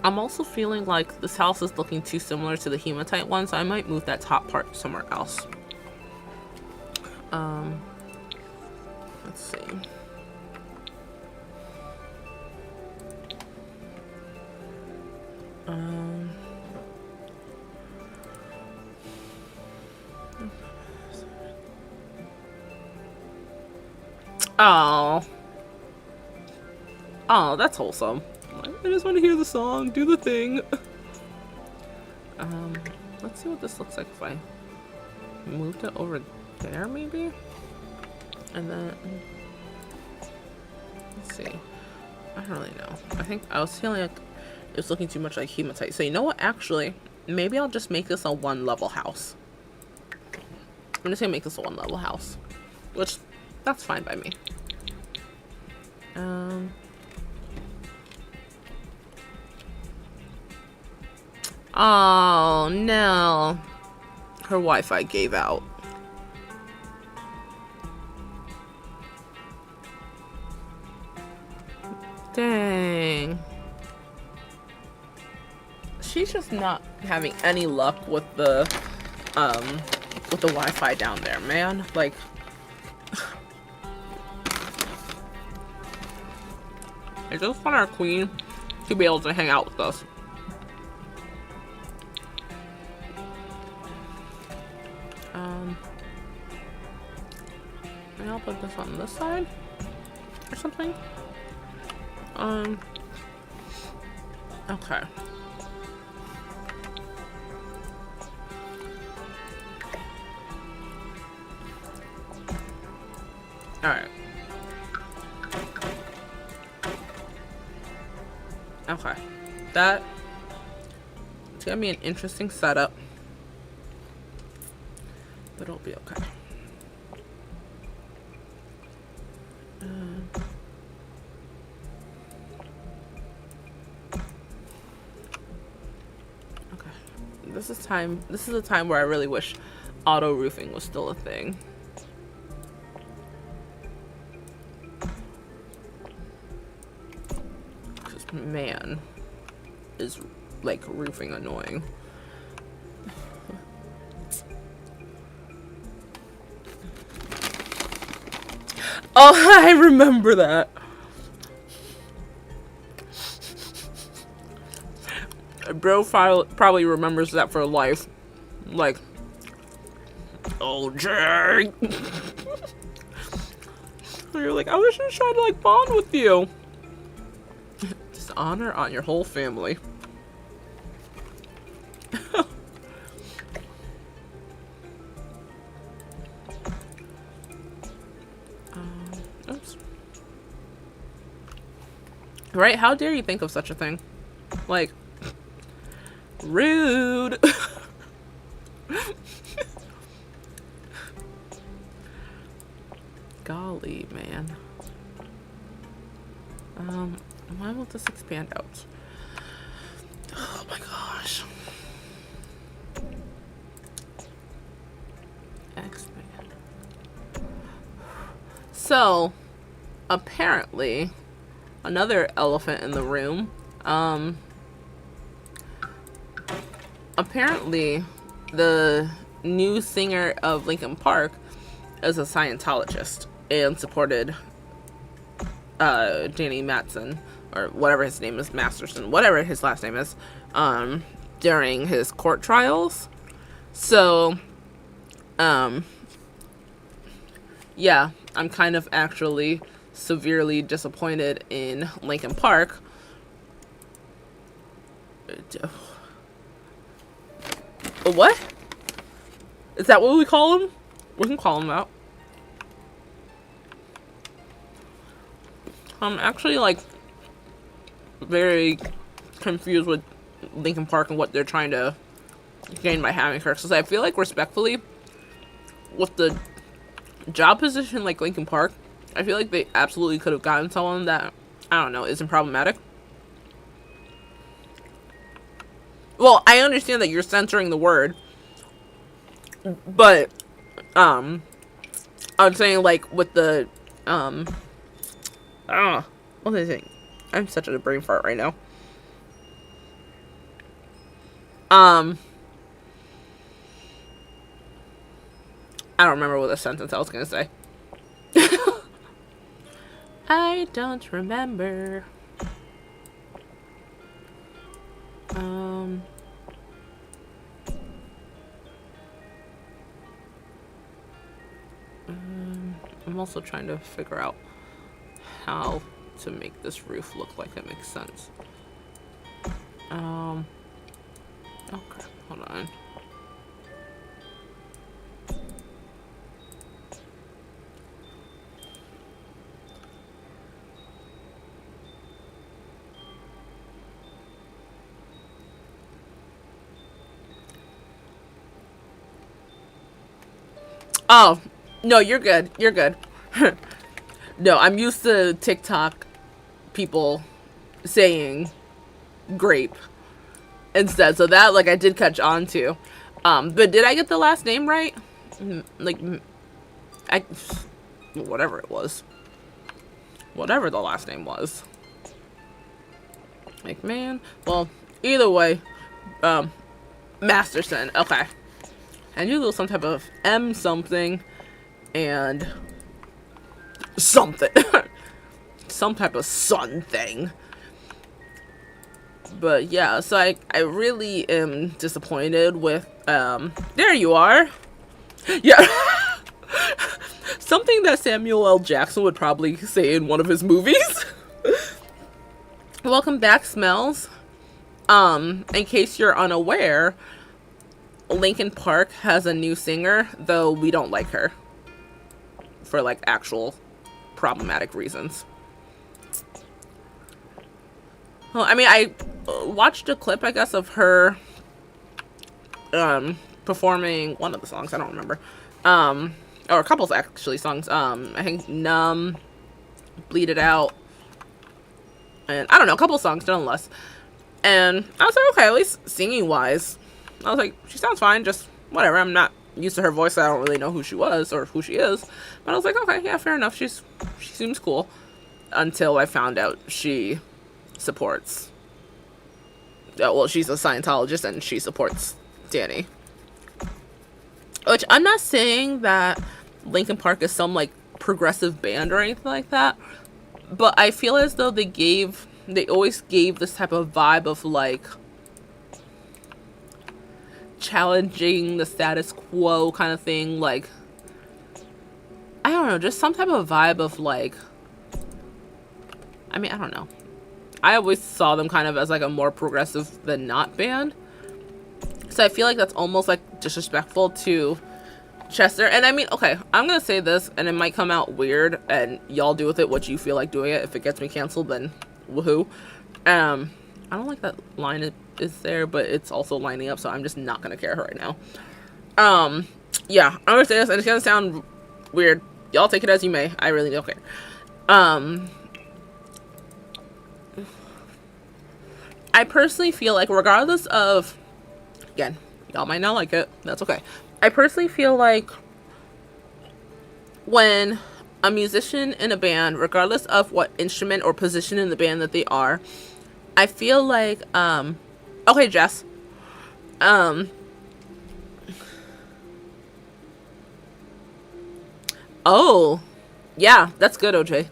I'm also feeling like this house is looking too similar to the hematite one, so I might move that top part somewhere else. Let's see. Oh, that's wholesome. I just want to hear the song. Do the thing. Let's see what this looks like if I moved it over there, maybe? And then... Let's see. I don't really know. I think I was feeling like it was looking too much like hematite. So you know what? Actually, maybe I'll just make this a one-level house. I'm just gonna make this a one-level house. Which, that's fine by me. Oh no. Her Wi-Fi gave out. Dang. She's just not having any luck with the Wi-Fi down there, man. Like I just want our queen to be able to hang out with us. Maybe I'll put this on this side or something. Okay. Alright. Okay. That it's gonna be an interesting setup. But it'll be okay. Okay. This is a time where I really wish auto roofing was still a thing. Because man, is like roofing annoying. Oh, I remember that. Bro probably remembers that for life. Like, oh, Jay. You're like, I was just trying to like bond with you. Dishonor on your whole family. Oops. Right? How dare you think of such a thing? Like, rude. Golly, man. Why won't this expand out? Oh my gosh. Expand. So, apparently, another elephant in the room. Apparently, the new singer of Linkin Park is a Scientologist and supported Danny Matson, or whatever his name is, Masterson, whatever his last name is, during his court trials. So, yeah, I'm kind of actually severely disappointed in Linkin Park. What? Is that what we call him? We can call him that. I'm actually like very confused with Linkin Park and what they're trying to gain by having her. Because I feel like, respectfully, with the job position like Linkin Park, I feel like they absolutely could have gotten someone that, I don't know, isn't problematic. Well, I understand that you're censoring the word, but I'm saying, like, with the what is it? I'm such a brain fart right now. I don't remember what the sentence I was gonna say. I don't remember. I'm also trying to figure out how to make this roof look like it makes sense. Okay, hold on. Oh, no, you're good. You're good. No, I'm used to TikTok people saying grape instead. So that, like, I did catch on to. But did I get the last name right? Like, I, whatever it was. Whatever the last name was. McMahon? Well, either way, Masterson. Okay. And you do some type of M something and something. Some type of sun thing. But yeah, so I really am disappointed with, there you are. Yeah. Something that Samuel L. Jackson would probably say in one of his movies. Welcome back, Smells. In case you're unaware, Linkin Park has a new singer, though we don't like her. For, like, actual problematic reasons. Well, I mean, I watched a clip, I guess, of her performing one of the songs, I don't remember. Or a couple of actually songs. I think Numb, Bleed It Out, and I don't know, a couple of songs nonetheless. And I was like, okay, at least singing wise, I was like, she sounds fine, just whatever. I'm not used to her voice, so I don't really know who she was or who she is. But I was like, okay, yeah, fair enough. She seems cool. Until I found out she supports. Well, she's a Scientologist and she supports Danny. Which I'm not saying that Linkin Park is some like progressive band or anything like that, but I feel as though they always gave this type of vibe of like challenging the status quo kind of thing. Like, I don't know, just some type of vibe of like, I mean, I don't know. I always saw them kind of as like a more progressive than not band. So I feel like that's almost like disrespectful to Chester. And I mean, okay, I'm gonna say this and it might come out weird and y'all do with it what you feel like doing it. If it gets me canceled, then woohoo. I don't like that line is there, but it's also lining up, so I'm just not gonna care right now. Yeah, I'm gonna say this and it's gonna sound weird. Y'all take it as you may. I really don't care. I personally feel like regardless of, again, y'all might not like it, that's okay. I personally feel like when a musician in a band, regardless of what instrument or position in the band that they are, I feel like, okay, Jess, oh, yeah, that's good, OJ.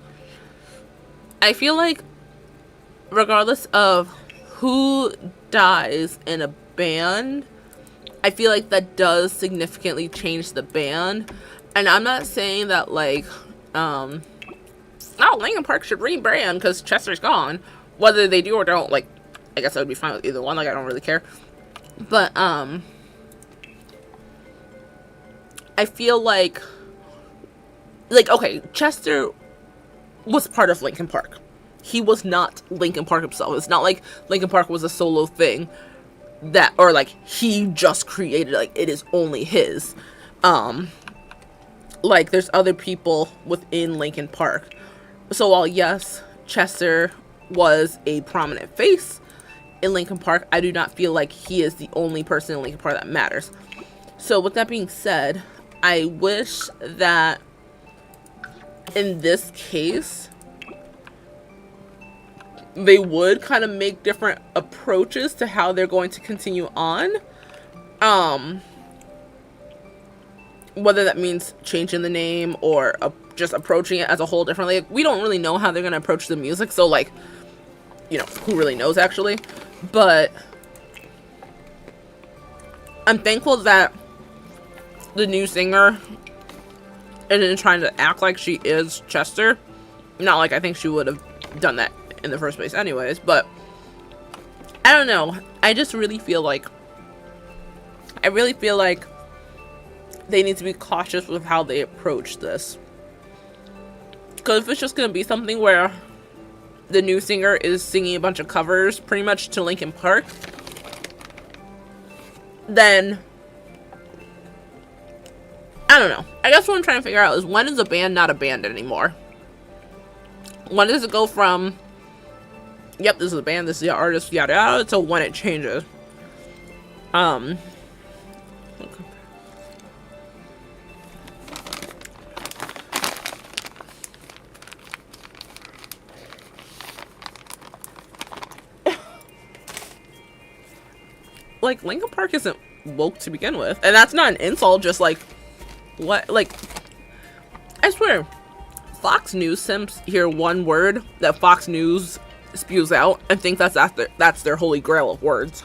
I feel like regardless of who dies in a band, I feel like that does significantly change the band. And I'm not saying that like oh, Linkin Park should rebrand because Chester's gone. Whether they do or don't, like, I guess I would be fine with either one. Like, I don't really care. But I feel like okay, Chester was part of Linkin Park. He was not Linkin Park himself. It's not like Linkin Park was a solo thing that, or like he just created, like it is only his. Like there's other people within Linkin Park. So while yes, Chester was a prominent face in Linkin Park, I do not feel like he is the only person in Linkin Park that matters. So with that being said, I wish that in this case they would kind of make different approaches to how they're going to continue on. Whether that means changing the name or just approaching it as a whole differently. Like, we don't really know how they're going to approach the music. So, like, you know, who really knows actually? But I'm thankful that the new singer isn't trying to act like she is Chester. Not like I think she would have done that in the first place anyways, but I don't know. I just really feel like they need to be cautious with how they approach this. Because if it's just going to be something where the new singer is singing a bunch of covers pretty much to Linkin Park, then I don't know. I guess what I'm trying to figure out is, when is a band not a band anymore? When does it go from, yep, this is a band, this is the artist, yada yada, to when it changes? Like, Linkin Park isn't woke to begin with, and that's not an insult. Just like, what? Like, I swear, Fox News Sims hear one word that Fox News spews out and think that's their holy grail of words.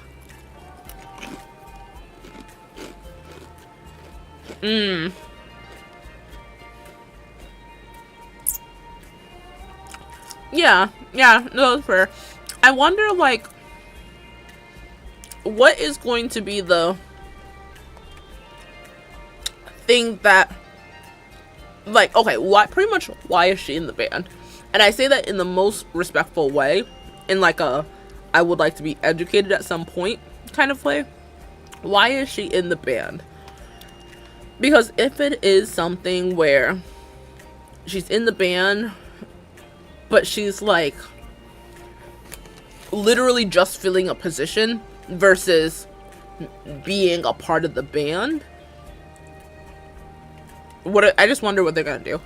Yeah, no, that's fair. I wonder, like, what is going to be the thing that, like, okay, pretty much why is she in the band? And I say that in the most respectful way, in like a, I would like to be educated at some point kind of way. Why is she in the band? Because if it is something where she's in the band, but she's like literally just filling a position versus being a part of the band, I just wonder what they're gonna do.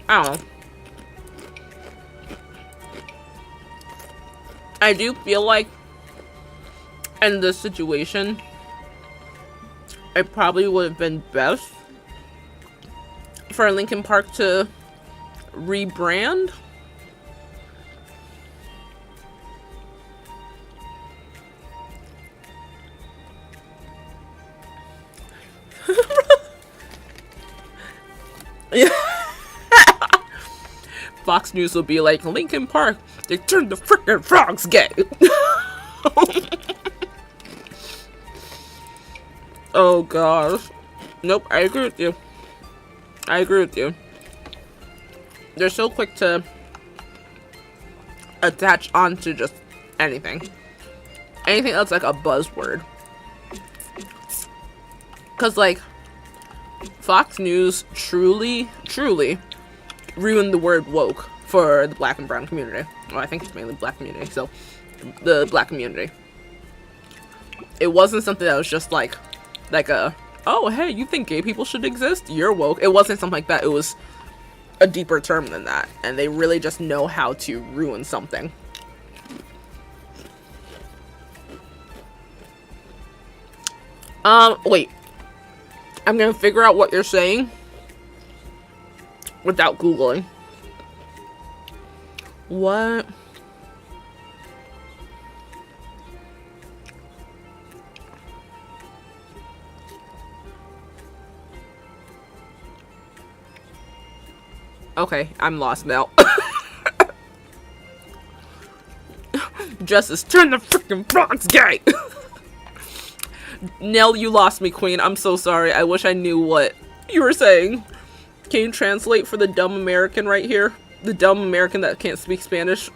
I don't know. I do feel like in this situation, it probably would have been best for Linkin Park to rebrand. Yeah. Fox News will be like, Linkin Park, they turned the freaking frogs gay. Oh gosh. Nope, I agree with you. They're so quick to attach onto just anything. Anything that's like a buzzword. Because, like, Fox News truly ruined the word woke for the black and brown community. Well, I think it's mainly black community, so the black community. It wasn't something that was just like a, oh, hey, you think gay people should exist? You're woke. It wasn't something like that. It was a deeper term than that. And they really just know how to ruin something. Wait. I'm gonna figure out what you're saying without Googling. What? Okay, I'm lost now. Justice, turn the freaking frogs gay! Nell, you lost me, queen. I'm so sorry. I wish I knew what you were saying. Can you translate for the dumb American right here? The dumb American that can't speak Spanish?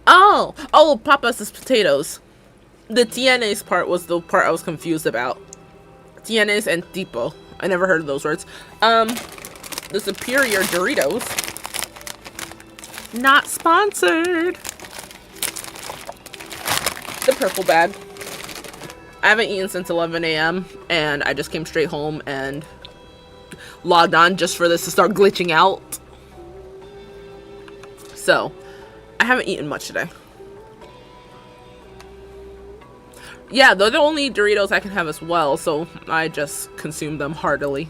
Oh, papas is potatoes. The TNA's part was the part I was confused about. TNA's and tipo. I never heard of those words. The superior Doritos. Not sponsored. The purple bag. I haven't eaten since 11 a.m. and I just came straight home and logged on just for this to start glitching out. So, I haven't eaten much today. Yeah, they're the only Doritos I can have as well, so I just consume them heartily.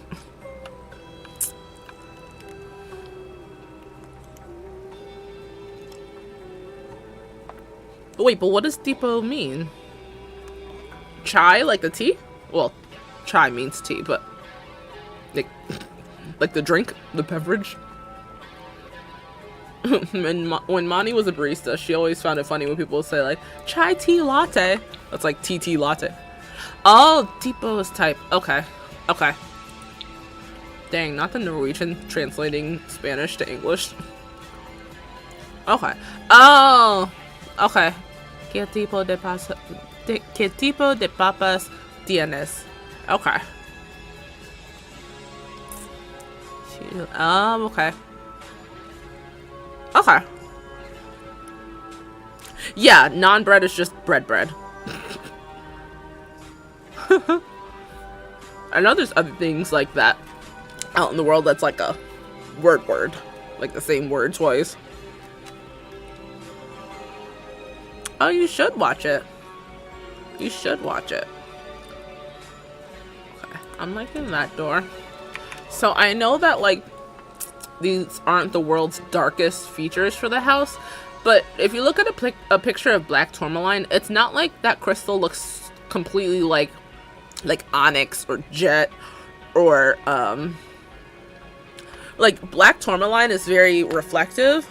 Wait, but what does tipo mean? Chai, like the tea? Well, chai means tea, but like, Like the drink, the beverage. When Monty was a barista, she always found it funny when people would say like chai tea latte. That's like TT latte. Oh, tipo is type. Okay. Okay. Dang, not the Norwegian translating Spanish to English. Okay. Oh. Okay. ¿Qué tipo de papas tienes? Okay. Okay. Okay. Yeah, non-bread is just bread. I know there's other things like that out in the world that's like a word. Like the same word twice. Oh, you should watch it. You should watch it. Okay, I'm liking that door. So I know that like these aren't the world's darkest features for the house, but if you look at a picture of Black Tourmaline, it's not like that crystal looks completely like onyx or jet or like Black Tourmaline is very reflective.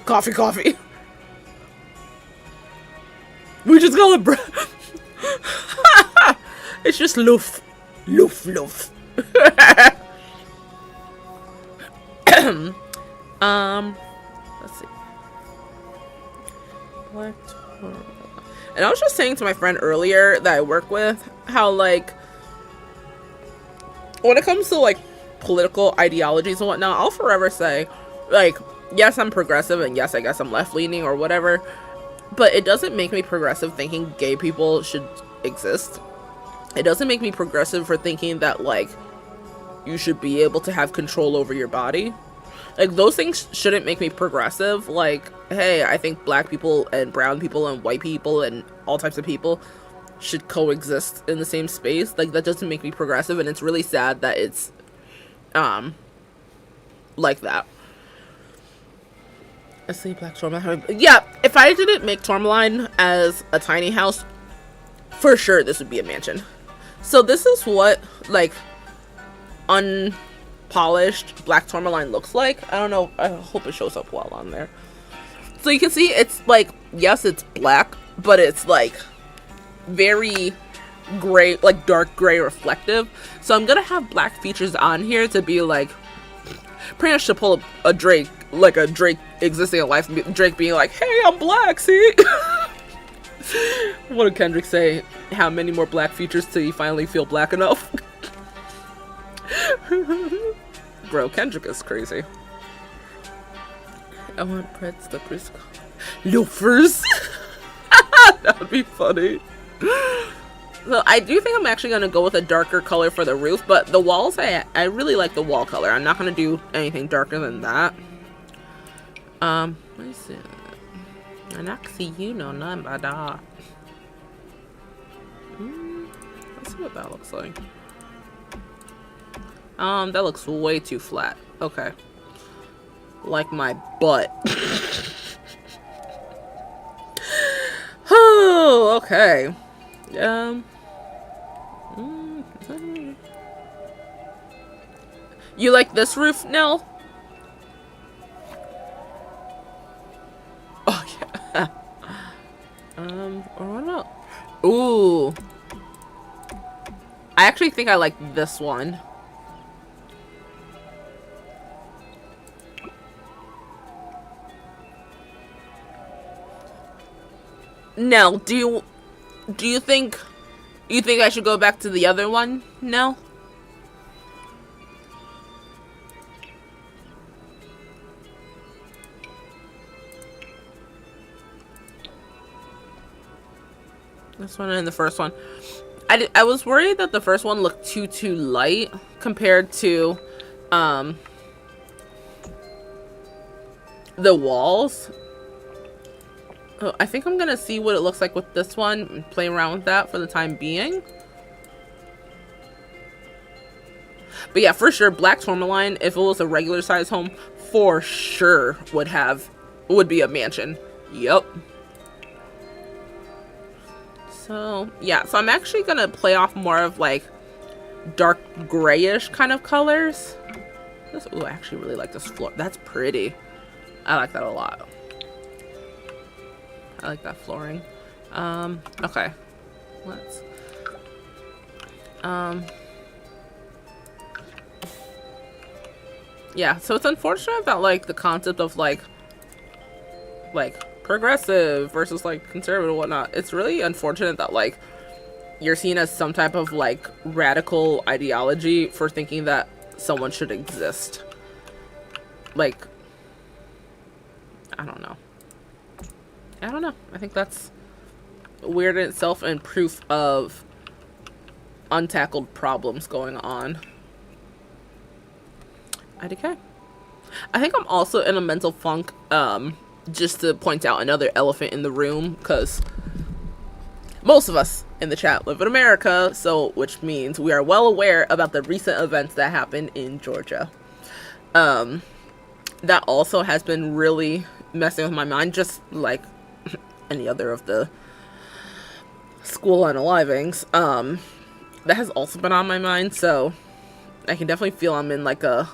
Coffee. We just call it it's just loof. Let's see. Black Tourmaline. And I was just saying to my friend earlier that I work with how like when it comes to like political ideologies and whatnot, I'll forever say like, yes, I'm progressive and yes, I guess I'm left leaning or whatever, but it doesn't make me progressive thinking gay people should exist. It doesn't make me progressive for thinking that like you should be able to have control over your body. Like those things shouldn't make me progressive. Like, hey, I think black people and brown people and white people and all types of people should coexist in the same space. Like that doesn't make me progressive, and it's really sad that it's like that. Let's see, Black Tourmaline. Yeah, if I didn't make Tourmaline as a tiny house, for sure this would be a mansion. So this is what like unpolished Black Tourmaline looks like. I don't know, I hope it shows up well on there. So you can see it's like, yes, it's black, but it's like very gray, like dark gray reflective. So I'm gonna have black features on here to be like pretty much to pull a Drake, like a Drake existing in life, Drake being like, hey, I'm black, see? What did Kendrick say? How many more black features till you finally feel black enough? Bro, Kendrick is crazy. I want Pretz the Crisco. Loafers! That would be funny. So I do think I'm actually going to go with a darker color for the roof, but the walls, I really like the wall color. I'm not going to do anything darker than that. Let me see. And I can see you know nothing about that. Let's see what that looks like. That looks way too flat. Okay. Like my butt. Oh, okay. You like this roof, Nell? Oh, yeah. Or what about... Ooh. I actually think I like this one. Nell, do you think I should go back to the other one, Nell? This one and the first one. I was worried that the first one looked too light compared to the walls. I think I'm gonna see what it looks like with this one and play around with that for the time being. But yeah, for sure, Black Tourmaline, if it was a regular size home, for sure would be a mansion. Yep. So yeah, so I'm actually gonna play off more of like dark grayish kind of colors. Ooh, I actually really like this floor. That's pretty. I like that a lot. I like that flooring. Okay. Let's yeah, so it's unfortunate that like the concept of like progressive versus like conservative and whatnot, it's really unfortunate that like you're seen as some type of like radical ideology for thinking that someone should exist. Like, I don't know. I think that's weird in itself and proof of untackled problems going on. IDK. I think I'm also in a mental funk, just to point out another elephant in the room, because most of us in the chat live in America, so which means we are well aware about the recent events that happened in Georgia. That also has been really messing with my mind, just like any other of the school unalivings. That has also been on my mind, so I can definitely feel I'm in like a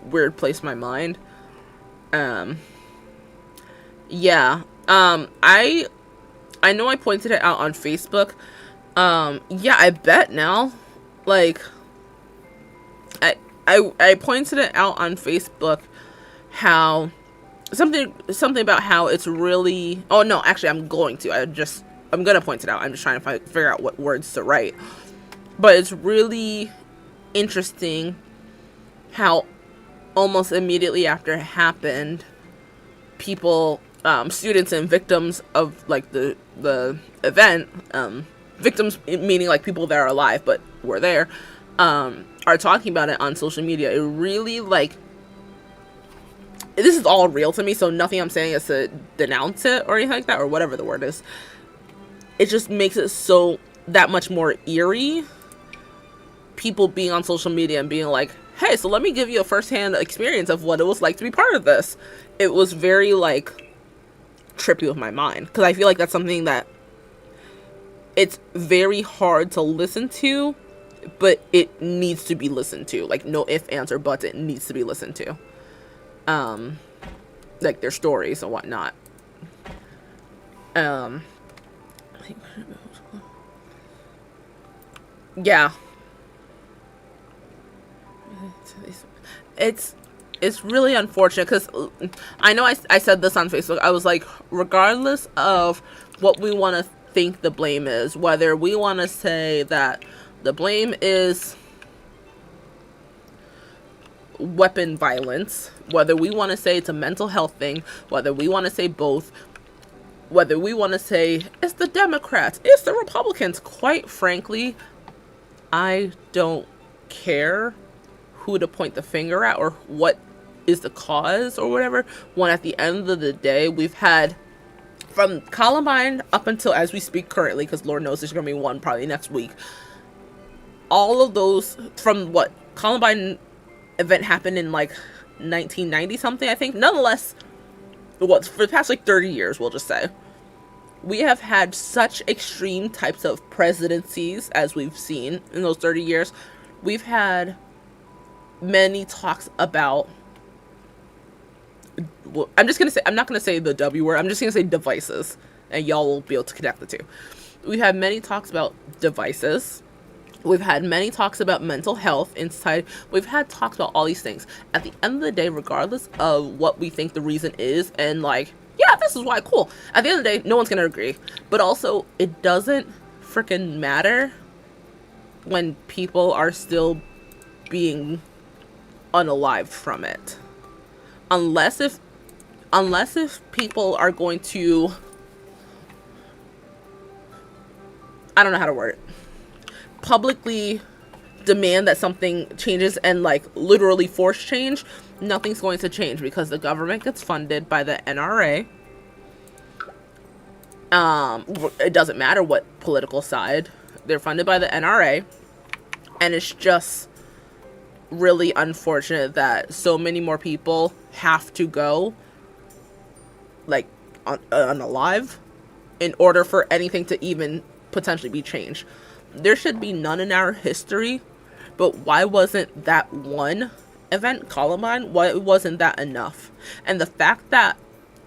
weird place in my mind. Yeah. I know I pointed it out on Facebook. Yeah, I bet now. Like, I pointed it out on Facebook how something about how it's really, oh no, actually I'm gonna point it out. I'm just trying to figure out what words to write. But it's really interesting how almost immediately after it happened, people, students and victims of like the event, victims meaning like people that are alive but were there, are talking about it on social media. It really, like, this is all real to me, so nothing I'm saying is to denounce it or anything like that, or whatever the word is. It just makes it so that much more eerie. People being on social media and being like, hey, so let me give you a first-hand experience of what it was like to be part of this. It was very, like, trippy with my mind, because I feel like that's something that it's very hard to listen to, but it needs to be listened to. Like, no ifs, ands, or buts, it needs to be listened to. Like, their stories and whatnot. Yeah. It's really unfortunate, because I know I said this on Facebook. I was like, regardless of what we want to think the blame is, whether we want to say that the blame is weapon violence, whether we want to say it's a mental health thing, whether we want to say both, whether we want to say it's the Democrats, it's the Republicans, quite frankly, I don't care who to point the finger at or what is the cause or whatever, when at the end of the day, we've had, from Columbine up until as we speak currently, because Lord knows there's going to be one probably next week, all of those, from what Columbine event happened in like 1990 something, I think, nonetheless, what, for the past like 30 years, we'll just say, we have had such extreme types of presidencies as we've seen in those 30 years. We've had many talks about, well, I'm not going to say the W word, I'm just going to say devices, and y'all will be able to connect the two. We've had many talks about devices. We've had many talks about mental health inside. We've had talks about all these things. At the end of the day, regardless of what we think the reason is, and like, yeah, this is why, cool. At the end of the day, no one's going to agree. But also, it doesn't freaking matter when people are still being unalived from it. Unless if people are going to, I don't know how to word it, publicly demand that something changes and like literally force change, nothing's going to change, because the government gets funded by the NRA. It doesn't matter what political side, they're funded by the NRA, and it's just really unfortunate that so many more people have to go like unalive in order for anything to even potentially be changed. There should be none in our history, but why wasn't that one event, Columbine, why wasn't that enough? And the fact that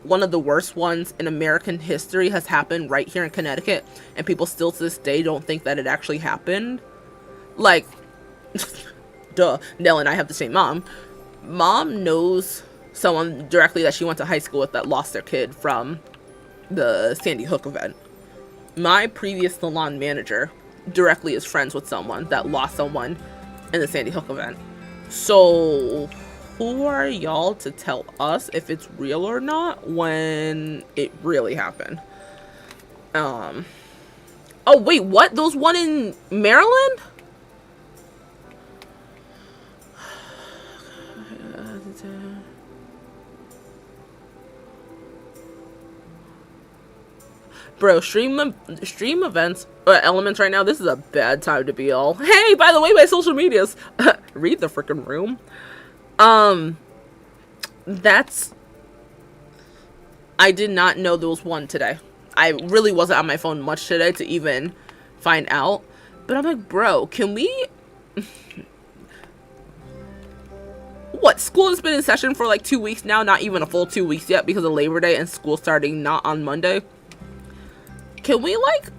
one of the worst ones in American history has happened right here in Connecticut, and people still to this day don't think that it actually happened. Like, duh, Nell and I have the same mom. Mom knows someone directly that she went to high school with that lost their kid from the Sandy Hook event. My previous salon manager directly is friends with someone that lost someone in the Sandy Hook event. So who are y'all to tell us if it's real or not when it really happened? Oh wait, what? Those one in Maryland? Bro, stream events elements right now. This is a bad time to be all, hey, by the way, my social medias. Read the freaking room. That's, I did not know there was one today. I really wasn't on my phone much today to even find out. But I'm like, bro, can we... What, school has been in session for like 2 weeks now, not even a full 2 weeks yet because of Labor Day and school starting not on Monday. Can we like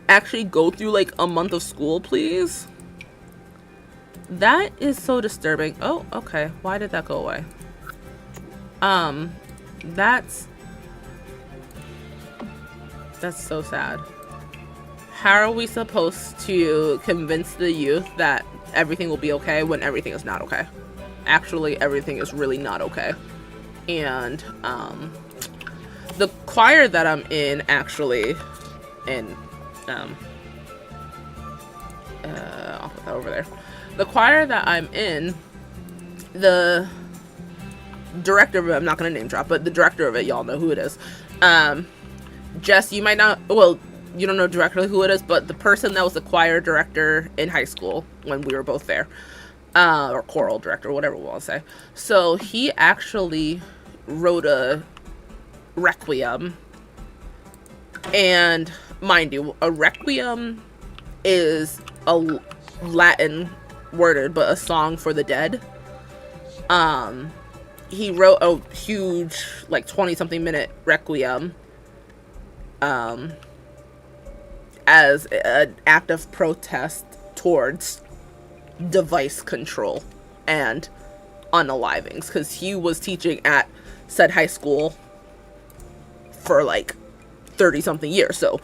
actually go through like a month of school, please? That is so disturbing. Oh, okay. Why did that go away? That's so sad. How are we supposed to convince the youth that everything will be okay when everything is not okay? Actually, everything is really not okay. And, the choir that I'm in, actually, and, I'll put that over there. The choir that I'm in, the director of it, I'm not going to name drop, but the director of it, y'all know who it is. Jess, you might not, well, you don't know directly who it is, but the person that was the choir director in high school when we were both there, or choral director, whatever we want to say. So he actually wrote a requiem, and mind you, a requiem is a Latin worded, but a song for the dead. He wrote a huge, like 20-something minute requiem, as an act of protest towards device control and unalivings, because he was teaching at said high school for like 30-something years. So,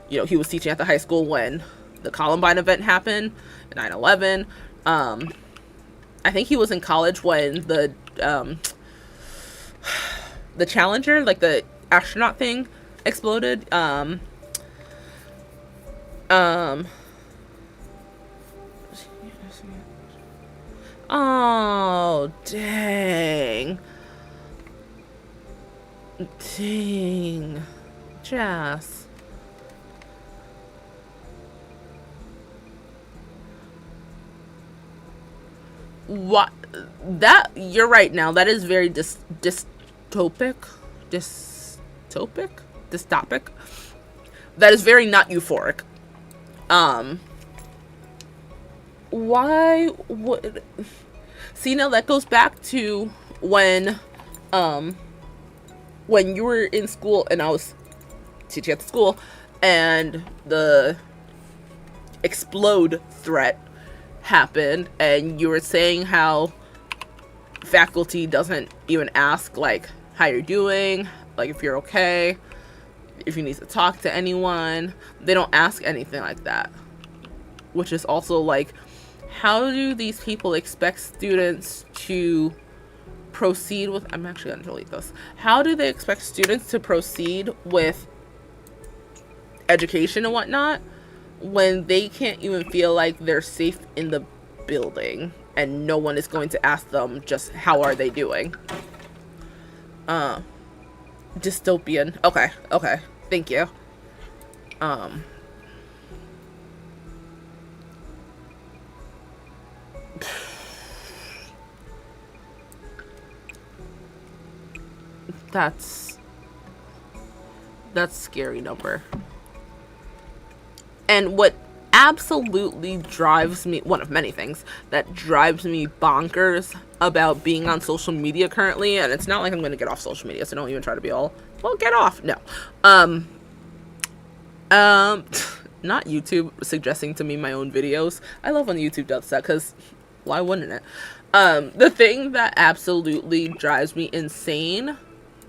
you know, he was teaching at the high school when the Columbine event happened, 9/11. I think he was in college when the Challenger, like the astronaut thing, exploded. Oh, dang. Dang. Jess. What? That, you're right now. That is very dystopic. Dystopic? That is very not euphoric. Why would... See, now that goes back to when you were in school and I was teaching at the school and the explode threat happened, and you were saying how faculty doesn't even ask, like, how you're doing, like, if you're okay, if you need to talk to anyone. They don't ask anything like that. Which is also, like, how do these people expect students to proceed with... I'm actually going to delete this. How do they expect students to proceed with education and whatnot when they can't even feel like they're safe in the building and no one is going to ask them just how are they doing? Dystopian. Okay. Thank you. That's scary number. And what absolutely drives me, one of many things that drives me bonkers about being on social media currently, and it's not like I'm going to get off social media, so don't even try to be all, well, get off. No. Not YouTube suggesting to me my own videos. I love when YouTube does that, because why wouldn't it? The thing that absolutely drives me insane,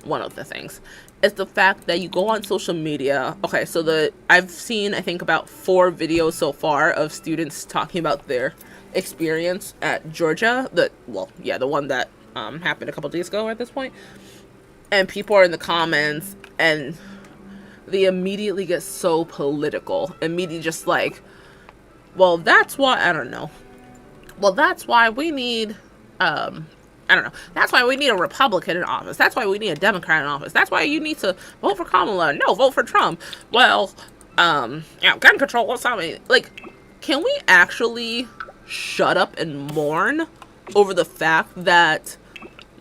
one of the things, is the fact that you go on social media. Okay, so I've seen, I think, about 4 videos so far of students talking about their experience at Georgia. The one that happened a couple days ago at this point. And people are in the comments, and they immediately get so political. Immediately just like, well, that's why, I don't know. Well, that's why we need, I don't know. That's why we need a Republican in office. That's why we need a Democrat in office. That's why you need to vote for Kamala. No, vote for Trump. Well, gun control or something. Like, can we actually shut up and mourn over the fact that,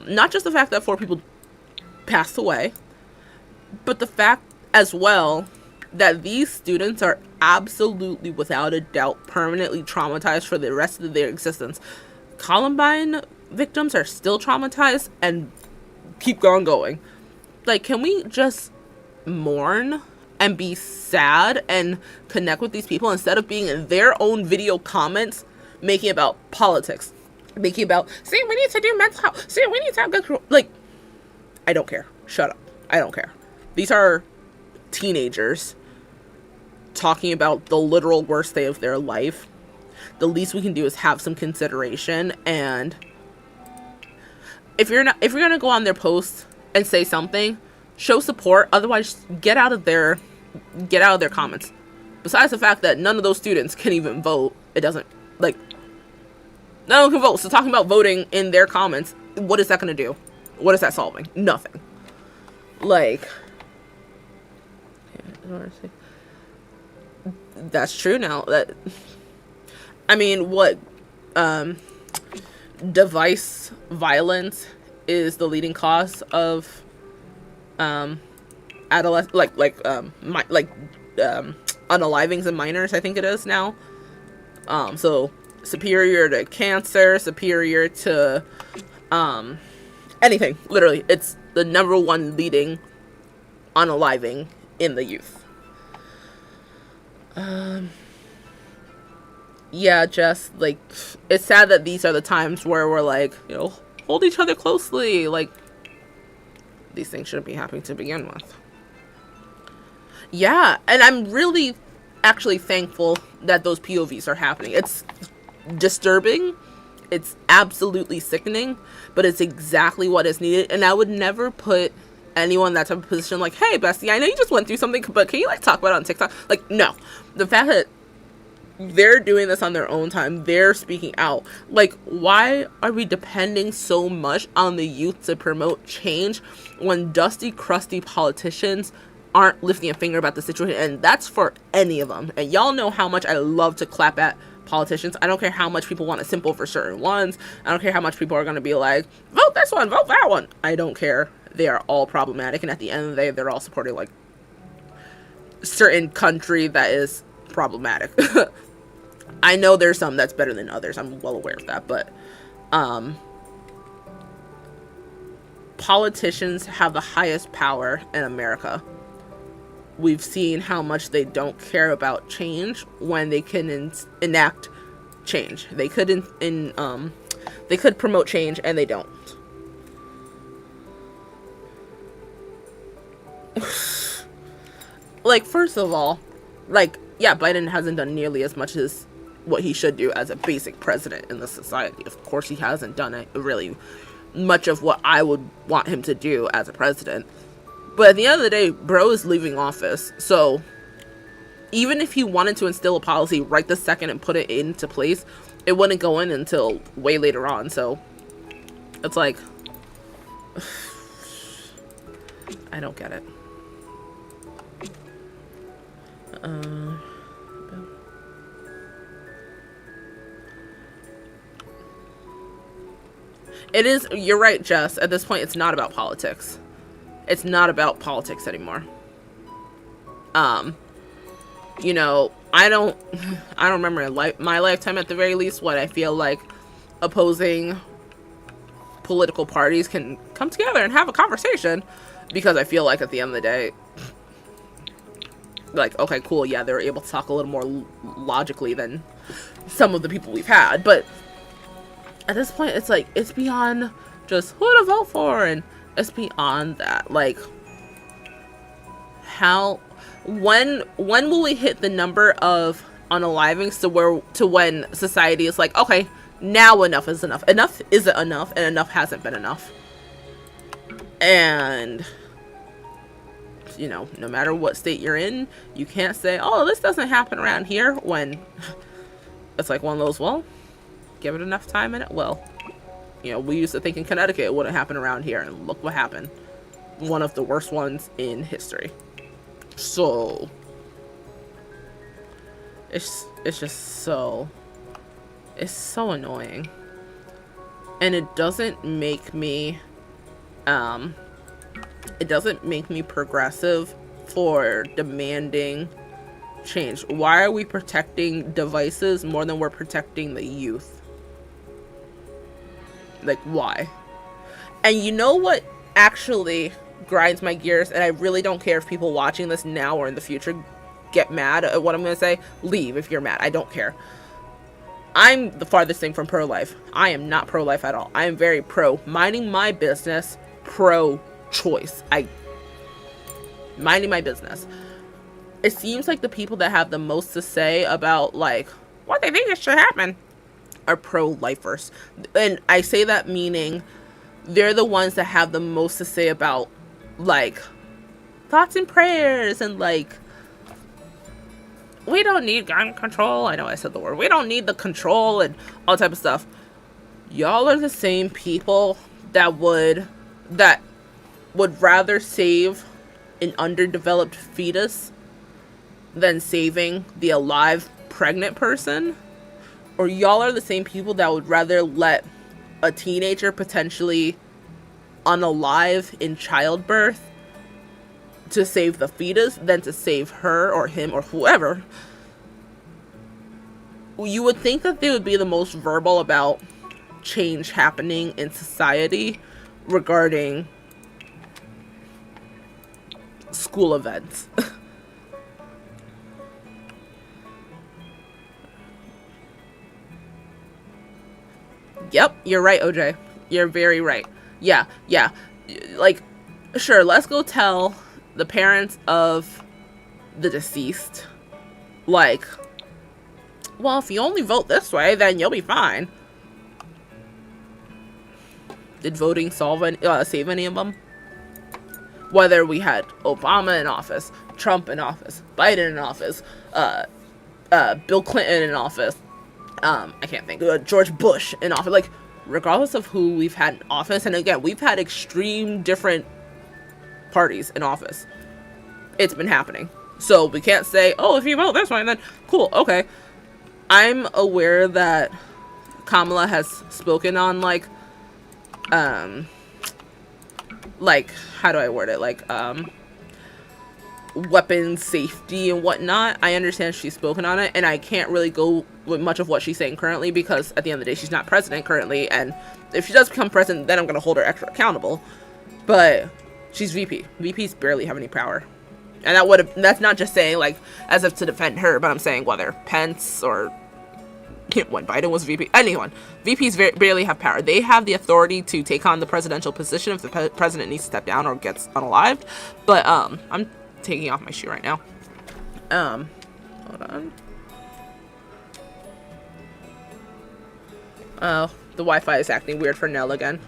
not just the fact that 4 people passed away, but the fact as well that these students are absolutely, without a doubt, permanently traumatized for the rest of their existence. Columbine victims are still traumatized and keep on going. Like, can we just mourn and be sad and connect with these people instead of being in their own video comments making about politics, making about, see, we need to do mental health, see, we need to have good, like, I don't care. Shut up. I don't care. These are teenagers talking about the literal worst day of their life. The least we can do is have some consideration, and if you're gonna go on their posts and say something, show support. Otherwise, get out of their comments. Besides the fact that none of those students can even vote, it doesn't, like, no one can vote. So talking about voting in their comments, what is that gonna do? What is that solving? Nothing. Like, that's true now. That, I mean, what, device violence is the leading cause of adolescent, unalivings and minors, I think it is now. So superior to cancer, superior to anything. Literally, it's the #1 leading unaliving in the youth. Yeah, just, like, it's sad that these are the times where we're like, you know, hold each other closely. Like, these things shouldn't be happening to begin with. Yeah, and I'm really actually thankful that those POVs are happening. It's disturbing. It's absolutely sickening, but it's exactly what is needed. And I would never put anyone in that type of position like, hey, bestie, I know you just went through something, but can you, like, talk about it on TikTok? Like, no. The fact that they're doing this on their own time, they're speaking out. Like, why are we depending so much on the youth to promote change when dusty, crusty politicians aren't lifting a finger about the situation? And that's for any of them. And y'all know how much I love to clap at politicians. I don't care how much people want to simple for certain ones. I don't care how much people are going to be like, vote this one, vote that one. I don't care. They are all problematic. And at the end of the day, they're all supporting, like, certain country that is problematic. I know there's some that's better than others. I'm well aware of that. But politicians have the highest power in America. We've seen how much they don't care about change when they can enact change. They could they could promote change, and they don't. Like, first of all, like, yeah, Biden hasn't done nearly as much as what he should do as a basic president in the society. Of course, he hasn't done it really much of what I would want him to do as a president. But at the end of the day, bro is leaving office. So even if he wanted to instill a policy right this second and put it into place, it wouldn't go in until way later on. So it's like, I don't get it. It is, you're right, Jess. At this point, it's not about politics. It's not about politics anymore. You know, I don't remember in my lifetime at the very least what I feel like opposing political parties can come together and have a conversation, because I feel like at the end of the day, like, okay, cool, yeah, they're able to talk a little more logically than some of the people we've had, but at this point, it's like, it's beyond just who to vote for, and it's beyond that. Like, when will we hit the number of unalivings to when society is like, okay, now enough is enough. Enough isn't enough, and enough hasn't been enough. And, you know, no matter what state you're in, you can't say, oh, this doesn't happen around here, when it's like one of those, well, give it enough time and it will. You know, we used to think in Connecticut it wouldn't happen around here, and look what happened. One of the worst ones in history. So, it's just so, it's so annoying. And it doesn't make me, progressive for demanding change. Why are we protecting devices more than we're protecting the youth? Like, why? And you know what actually grinds my gears, and I really don't care if people watching this now or in the future get mad at what I'm going to say. Leave if you're mad. I don't care. I'm the farthest thing from pro-life. I am not pro-life at all. I am very pro minding my business, pro-choice. Minding my business. It seems like the people that have the most to say about, like, what they think it should happen are pro-lifers. And I say that meaning they're the ones that have the most to say about, like, thoughts and prayers, and, like, we don't need gun control. I know I said the word. We don't need the control and all type of stuff. Y'all are the same people that would rather save an underdeveloped fetus than saving the alive pregnant person. Or y'all are the same people that would rather let a teenager potentially unalive in childbirth to save the fetus than to save her or him or whoever. You would think that they would be the most verbal about change happening in society regarding school events. Yep, you're right, OJ. You're very right. Yeah. Like, sure, let's go tell the parents of the deceased, like, well, if you only vote this way, then you'll be fine. Did voting save any of them? Whether we had Obama in office, Trump in office, Biden in office, Bill Clinton in office, I can't think, George Bush in office, like, regardless of who we've had in office, and again, we've had extreme different parties in office. It's been happening. So we can't say, oh, if you vote this way, then cool, okay. I'm aware that Kamala has spoken on, like, how do I word it? Like, weapons safety and whatnot. I understand she's spoken on it, and I can't really go with much of what she's saying currently, because at the end of the day, she's not president currently, and if she does become president, then I'm going to hold her extra accountable. But she's VP. VPs barely have any power. And that's not just saying, like, as if to defend her, but I'm saying whether Pence or when Biden was VP, anyone, VPs barely have power. They have the authority to take on the presidential position if the president needs to step down or gets unalived. But I'm taking off my shoe right now. Hold on. Oh, the Wi-Fi is acting weird for Nell again.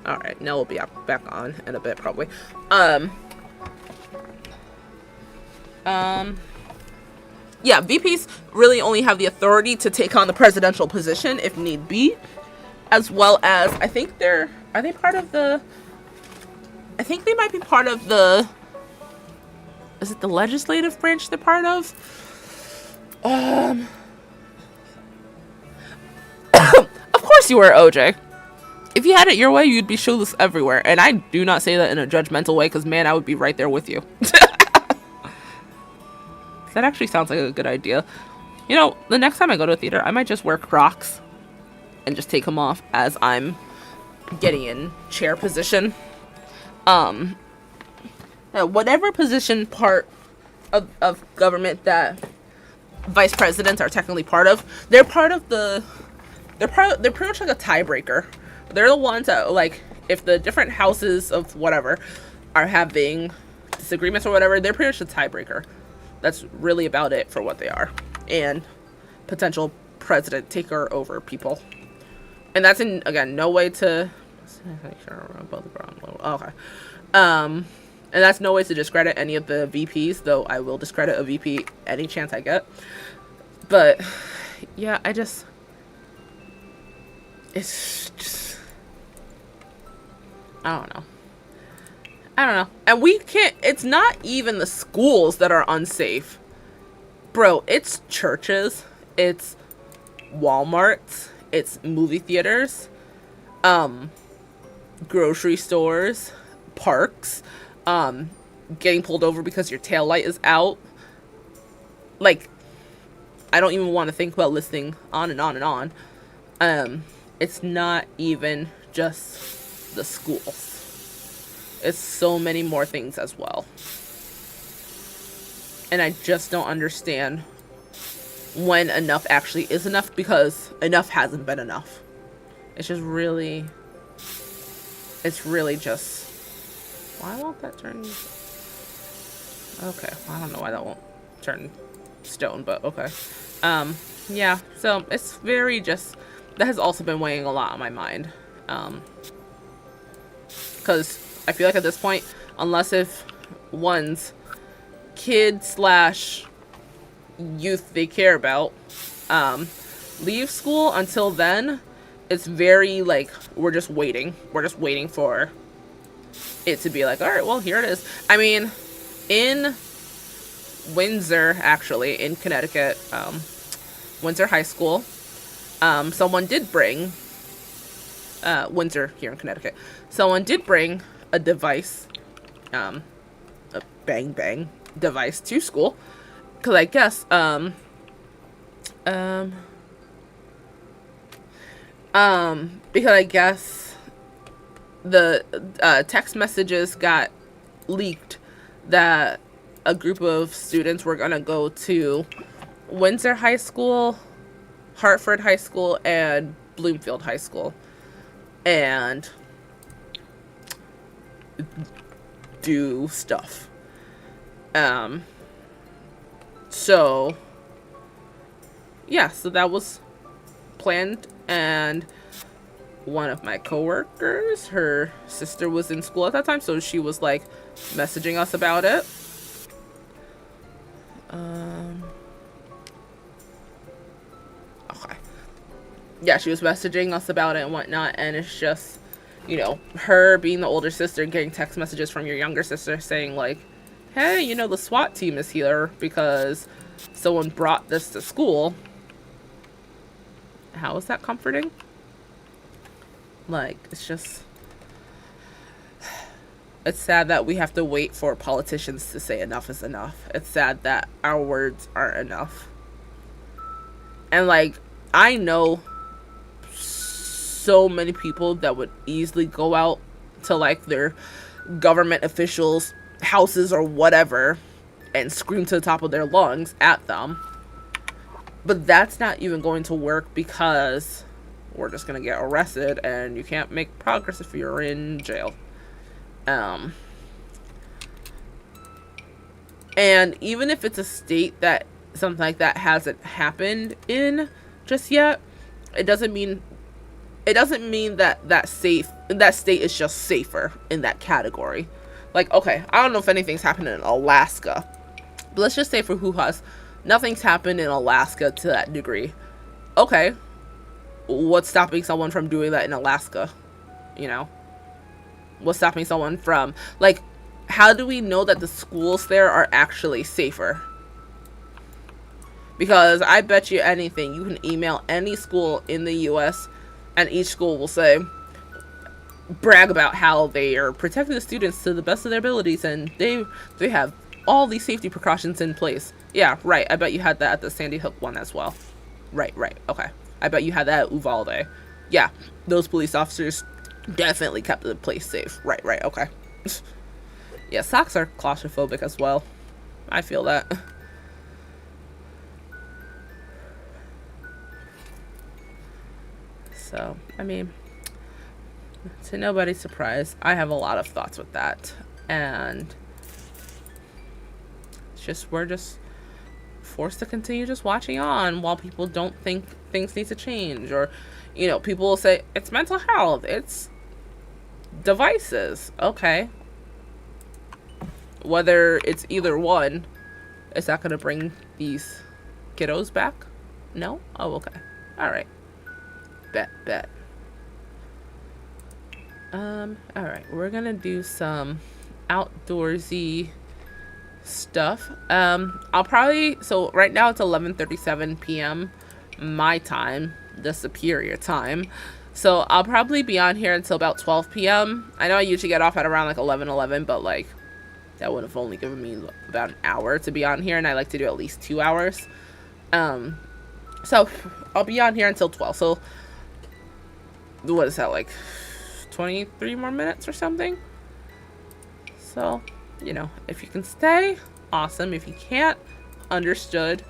Alright, Nell will be back on in a bit, probably. Yeah, VPs really only have the authority to take on the presidential position if need be, as well as, I think I think they might be part of the, is it the legislative branch they're part of? Of course you were, OJ. If you had it your way, you'd be shoeless everywhere. And I do not say that in a judgmental way, because, man, I would be right there with you. That actually sounds like a good idea. You know, the next time I go to a theater, I might just wear Crocs and just take them off as I'm getting in chair position. Whatever position part of government that vice presidents are technically part of, they're pretty much like a tiebreaker. They're the ones that, like, if the different houses of whatever are having disagreements or whatever, they're pretty much a tiebreaker. That's really about it for what they are. And potential president taker over people. And that's in, again, no way to... Okay. And that's no way to discredit any of the VPs, though I will discredit a VP any chance I get. But, yeah, it's just... I don't know. And we can't... It's not even the schools that are unsafe. Bro, it's churches. It's Walmarts. It's movie theaters. Grocery stores. Parks. Getting pulled over because your taillight is out. Like, I don't even want to think about listing on and on and on. It's not even just the schools. It's so many more things as well. And I just don't understand when enough actually is enough, because enough hasn't been enough. It's really just... Why won't that turn... Okay, I don't know why that won't turn stone, but okay. Yeah, so it's very just... That has also been weighing a lot on my mind. Because I feel like at this point, unless if one's kid / youth they care about leave school, until then, it's very like, we're just waiting for it to be like, all right, well, here it is. I mean, in Windsor, actually, in Connecticut, Windsor High School, someone did bring Windsor here in Connecticut, someone did bring a device, a bang bang device to school, because I guess because I guess the text messages got leaked that a group of students were gonna go to Windsor High School, Hartford High School, and Bloomfield High School, and do stuff. So yeah, so that was planned, and one of my coworkers, her sister was in school at that time, so she was like messaging us about it. Okay. Yeah, she was messaging us about it and whatnot, and it's just, you know, her being the older sister, getting text messages from your younger sister saying like, hey, you know, the SWAT team is here because someone brought this to school. How is that comforting? Like, it's just... It's sad that we have to wait for politicians to say enough is enough. It's sad that our words aren't enough. And, like, I know so many people that would easily go out to, like, their government officials' houses or whatever and scream to the top of their lungs at them. But that's not even going to work because we're just going to get arrested and you can't make progress if you're in jail. And even if it's a state that something like that hasn't happened in just yet, it doesn't mean that state is just safer in that category. Like, okay, I don't know if anything's happened in Alaska, but let's just say for Hoo-Ha's, nothing's happened in Alaska to that degree. Okay, what's stopping someone from doing that in Alaska? You know? What's stopping someone from, like, how do we know that the schools there are actually safer? Because I bet you anything, you can email any school in the US and each school will say, brag about how they are protecting the students to the best of their abilities and they have all these safety precautions in place. Yeah, right. I bet you had that at the Sandy Hook one as well. Right, right. Okay. I bet you had that at Uvalde. Yeah, those police officers definitely kept the place safe. Right, right. Okay. Yeah, socks are claustrophobic as well. I feel that. So, I mean, to nobody's surprise, I have a lot of thoughts with that. And it's just, we're just forced to continue just watching on while people don't think things need to change. Or, you know, people will say, it's mental health, it's devices. Okay. Whether it's either one, is that going to bring these kiddos back? No? Oh, okay. Alright. Bet. Alright. We're going to do some outdoorsy stuff. I'll probably... So, right now it's 11:37 p.m. my time. The superior time. So, I'll probably be on here until about 12 p.m. I know I usually get off at around like 11:11, but like... that would have only given me about an hour to be on here, and I like to do at least 2 hours. So I'll be on here until 12. So what is that, like 23 more minutes or something? So, you know, if you can stay, awesome. If you can't, understood.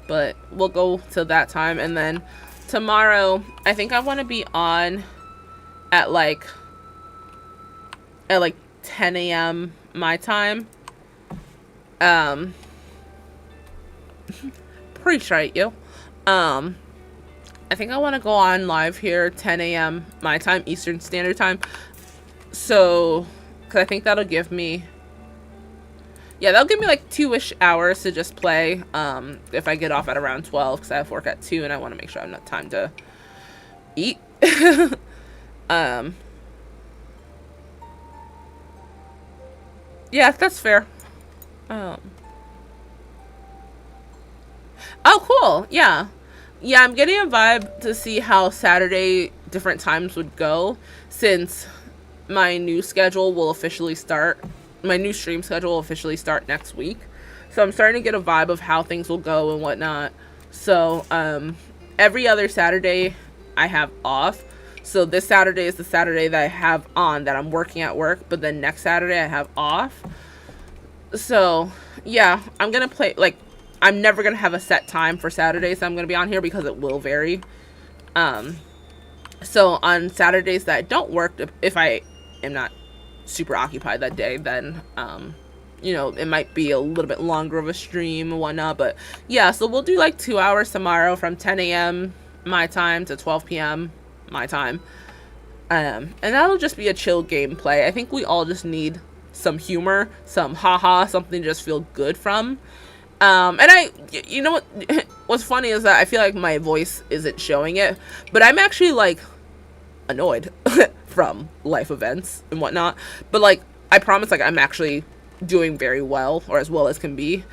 But we'll go till that time, and then tomorrow, I think I want to be on at like 10 a.m. my time. Appreciate you. I think I want to go on live here 10 a.m. my time, Eastern Standard Time. So, because I think that'll give me... yeah, that'll give me like 2-ish hours to just play. If I get off at around 12, because I have work at 2 and I want to make sure I have enough time to eat. Yeah, that's fair. Oh, cool. Yeah. Yeah, I'm getting a vibe to see how Saturday different times would go, since my new schedule will officially start. My new stream schedule will officially start next week. So I'm starting to get a vibe of how things will go and whatnot. So, every other Saturday I have off. So this Saturday is the Saturday that I have on that I'm working at work, but then next Saturday I have off. So, yeah, I'm going to play, like, I'm never going to have a set time for Saturdays I'm going to be on here because it will vary. So on Saturdays that I don't work, if I am not super occupied that day, then, you know, it might be a little bit longer of a stream and whatnot. But yeah, so we'll do like 2 hours tomorrow from 10 a.m. my time to 12 p.m. my time. And that'll just be a chill gameplay. I think we all just need some humor, some haha, something to just feel good from. And you know what, what's funny is that I feel like my voice isn't showing it, but I'm actually like annoyed from life events and whatnot. But like, I promise, like, I'm actually doing very well, or as well as can be.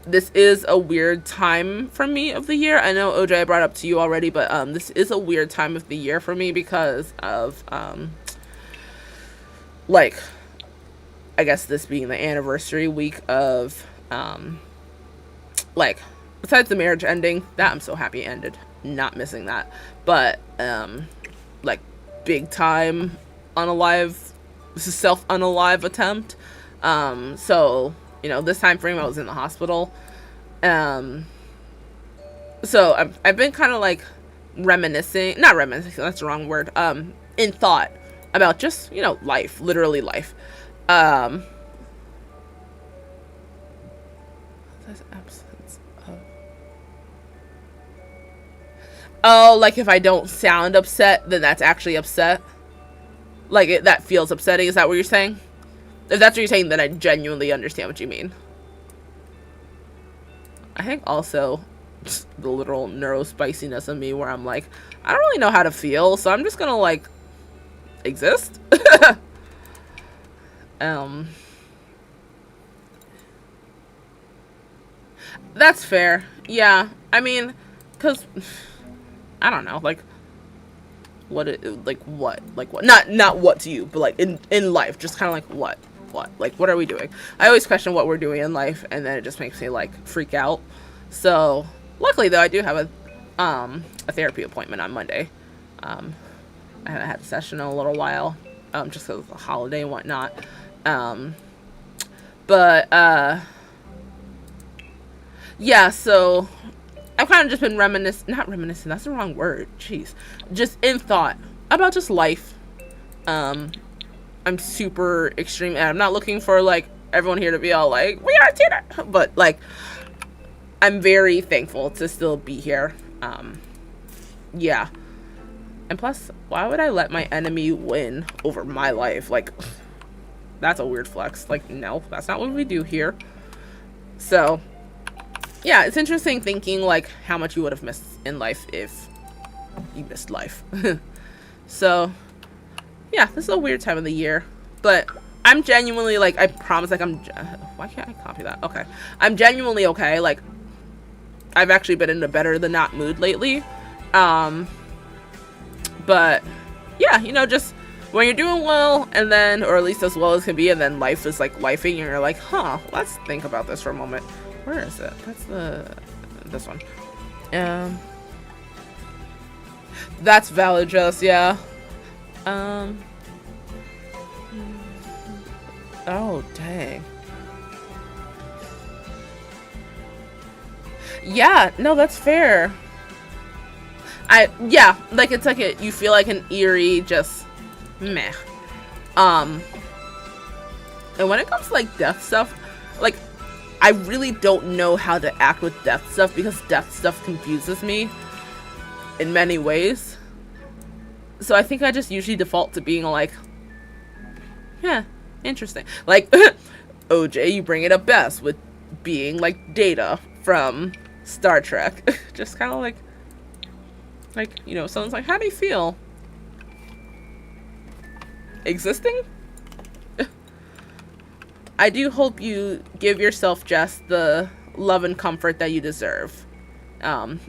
This is a weird time for me of the year. I know OJ, I brought up to you already, but this is a weird time of the year for me because of like, I guess this being the anniversary week of like, besides the marriage ending, that I'm so happy it ended, not missing that, but like, big time self-unalive attempt. So, you know, this time frame I was in the hospital. So I've been kind of like reminiscing, not reminiscing, that's the wrong word, in thought about just, you know, life, literally life. Absence of... oh, like if I don't sound upset, then that's actually upset. Like, that feels upsetting. Is that what you're saying? If that's what you're saying, then I genuinely understand what you mean. I think also the literal neurospiciness of me where I'm like, I don't really know how to feel, so I'm just gonna like exist. That's fair. Yeah, I mean, because I don't know, like, like what? Not what to you, but like in life, just kind of like what? Like, what are we doing? I always question what we're doing in life, and then it just makes me like freak out. So luckily though, I do have a therapy appointment on Monday. I haven't had a session in a little while, just because of the holiday and whatnot. Yeah, so I've kind of just been not reminiscing, that's the wrong word, jeez. Just in thought about just life. I'm super extreme, and I'm not looking for, like, everyone here to be all like, we are Tina! But, like, I'm very thankful to still be here. Yeah. And plus, why would I let my enemy win over my life? Like, that's a weird flex. Like, no, that's not what we do here. So, yeah, it's interesting thinking, like, how much you would have missed in life if you missed life. So, yeah, this is a weird time of the year. But I'm genuinely, like, I promise, like, why can't I copy that? Okay. I'm genuinely okay. Like, I've actually been in a better than not mood lately. But, yeah, you know, just when you're doing well, and then, or at least as well as can be, and then life is, like, lifing, and you're like, huh, let's think about this for a moment. Where is it? That's this one. That's valid, just, yeah. Oh, dang. Yeah, no, that's fair. Yeah, like, it's like you feel like an eerie, just, meh. And when it comes to, like, death stuff, like, I really don't know how to act with death stuff, because death stuff confuses me in many ways. So I think I just usually default to being like, yeah, interesting. Like, OJ, you bring it up best with being like Data from Star Trek. Just kind of like, you know, someone's like, how do you feel? Existing? I do hope you give yourself just the love and comfort that you deserve.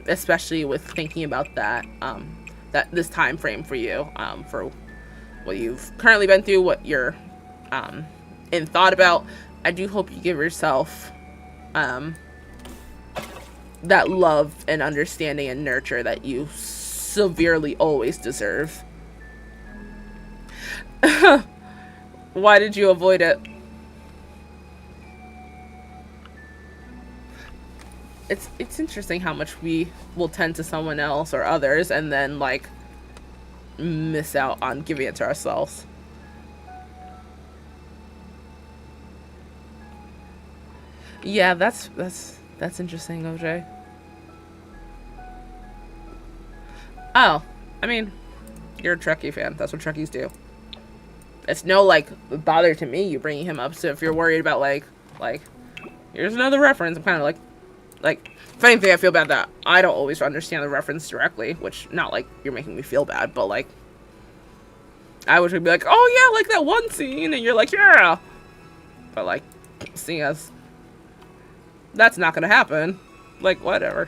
Especially with thinking about that, this time frame for you, for what you've currently been through, what you're in thought about. I do hope you give yourself that love and understanding and nurture that you severely always deserve. Why did you avoid it? It's interesting how much we will tend to someone else or others and then like miss out on giving it to ourselves. Yeah, that's interesting, OJ. Oh, I mean, you're a Trekkie fan. That's what Trekkies do. It's no like bother to me you bringing him up. So if you're worried about like here's another reference, I'm kind of like if anything, I feel bad that I don't always understand the reference directly, which not like you're making me feel bad, but like I would be like, oh yeah, like that one scene, and you're like, yeah, but like seeing as that's not gonna happen, like whatever.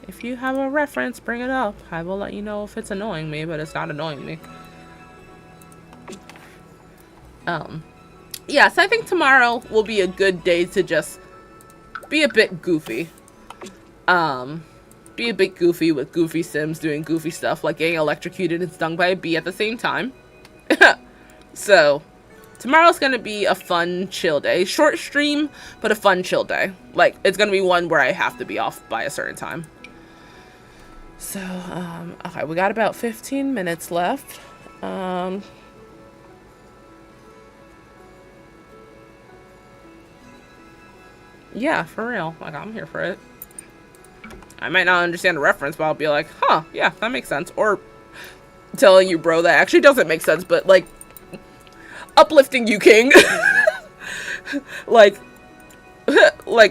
If you have a reference, bring it up. I will let you know if it's annoying me, but it's not annoying me. Yeah, so I think tomorrow will be a good day to just be a bit goofy. Be a bit goofy with goofy Sims doing goofy stuff, like getting electrocuted and stung by a bee at the same time. So, tomorrow's gonna be a fun, chill day. Short stream, but a fun, chill day. Like, it's gonna be one where I have to be off by a certain time. So, okay, we got about 15 minutes left. Yeah, for real. Like, I'm here for it. I might not understand the reference, but I'll be like, huh, yeah, that makes sense. Or telling you, bro, that actually doesn't make sense, but, like, uplifting you, king. like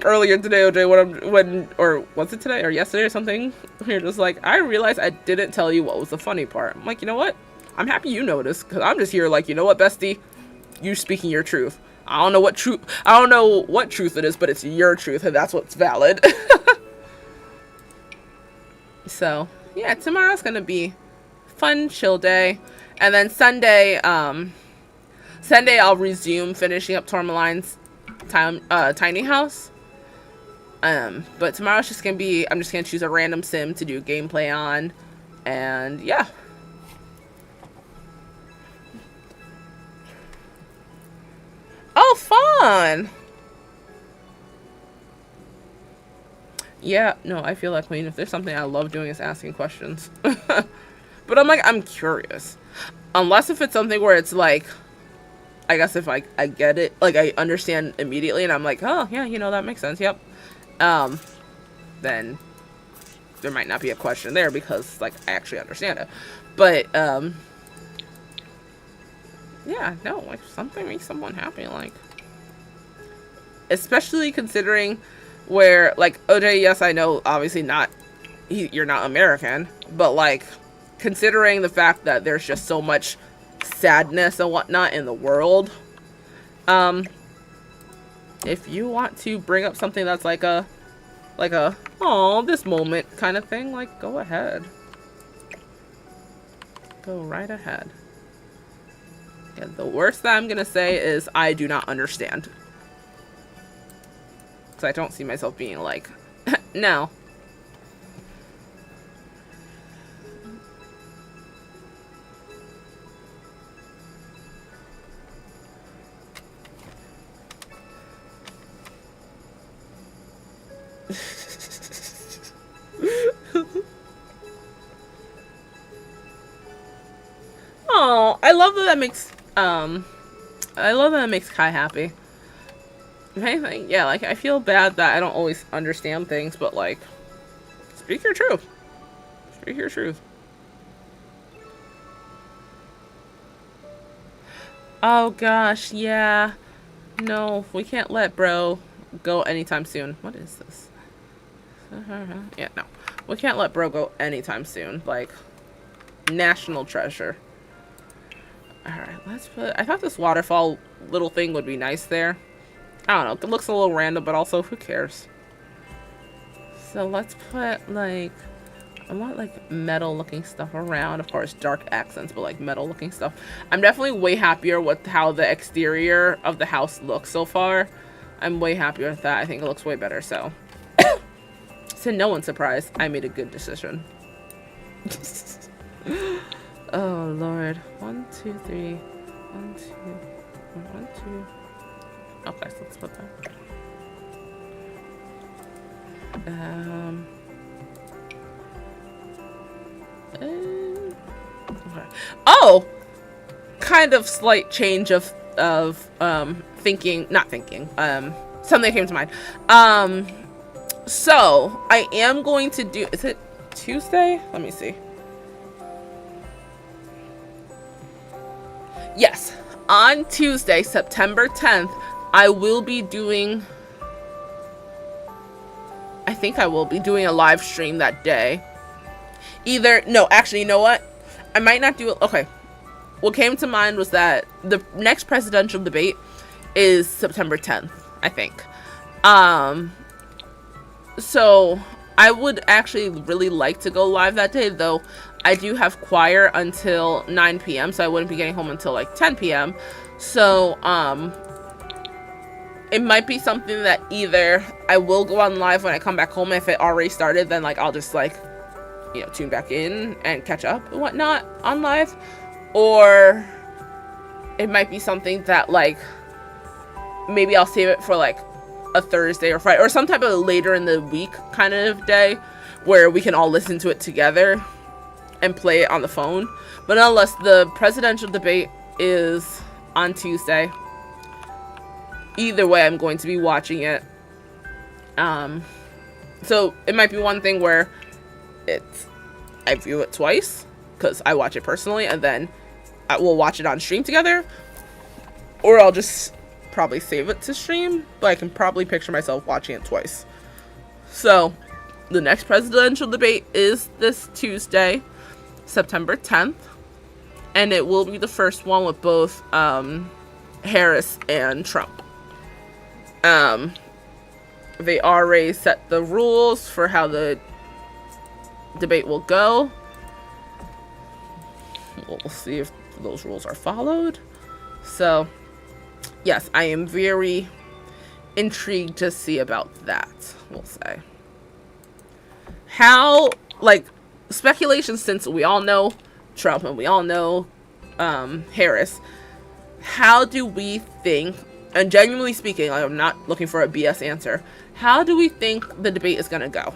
earlier today, OJ, or was it today or yesterday or something? You're just like, I realized I didn't tell you what was the funny part. I'm like, you know what? I'm happy you noticed, because I'm just here like, you know what, bestie? You speaking your truth. I don't know what truth it is, but it's your truth, and that's what's valid. So, yeah, tomorrow's gonna be fun chill day. And then Sunday, Sunday I'll resume finishing up Tourmaline's tiny house. But tomorrow's just gonna be, I'm just gonna choose a random sim to do gameplay on. And yeah. Oh, fun! Yeah, no, I feel like, Queen, if there's something I love doing is asking questions. But I'm like, I'm curious. Unless if it's something where it's like, I guess if I get it, like I understand immediately and I'm like, oh, yeah, you know, that makes sense, yep. Then there might not be a question there because, like, I actually understand it. But, yeah, no, like, something makes someone happy, like, especially considering where, like, OJ, yes, I know, obviously not, you're not American, but, like, considering the fact that there's just so much sadness and whatnot in the world, if you want to bring up something that's like a, oh, this moment kind of thing, like, go ahead. Go right ahead. Yeah, the worst that I'm gonna say is I do not understand. Because I don't see myself being like, no. Oh, I love that makes Kai happy. If anything, yeah, like, I feel bad that I don't always understand things, but, like, speak your truth. Speak your truth. Oh gosh, yeah. No, we can't let bro go anytime soon. What is this? Yeah, no. We can't let bro go anytime soon. Like, national treasure. Alright, let's put... I thought this waterfall little thing would be nice there. I don't know. It looks a little random, but also, who cares? So let's put, like... I want, like, metal-looking stuff around. Of course, dark accents, but, like, metal-looking stuff. I'm definitely way happier with how the exterior of the house looks so far. I'm way happier with that. I think it looks way better, so... To no one's surprise, I made a good decision. Oh, Lord. 1, 2, 3. 1, 2. 1, 2. Okay, so let's put that. Okay. Oh! Kind of slight change of thinking. Not thinking. Something came to mind. So, I am going to do... Is it Tuesday? Let me see. Yes. On Tuesday, September 10th, I will be doing... I think I will be doing a live stream that day. Either... No, actually, you know what? I might not do it... Okay. What came to mind was that the next presidential debate is September 10th, I think. So, I would actually really like to go live that day, though I do have choir until 9 p.m., so I wouldn't be getting home until, like, 10 p.m. So, it might be something that either I will go on live when I come back home. If it already started, then, like, I'll just, like, you know, tune back in and catch up and whatnot on live. Or it might be something that, like, maybe I'll save it for, like, a Thursday or Friday or some type of later in the week kind of day where we can all listen to it together and play it on the phone. But unless the presidential debate is on Tuesday, either way I'm going to be watching it. So it might be one thing where I view it twice because I watch it personally and then I will watch it on stream together, or I'll just probably save it to stream, but I can probably picture myself watching it twice. So the next presidential debate is this Tuesday, September 10th, and it will be the first one with both Harris and Trump. They already set the rules for how the debate will go. We'll see if those rules are followed. So, yes, I am very intrigued to see about that, we'll say. How, like, speculation, since we all know Trump and we all know Harris, how do we think, and genuinely speaking, like, I'm not looking for a BS answer, how do we think the debate is going to go?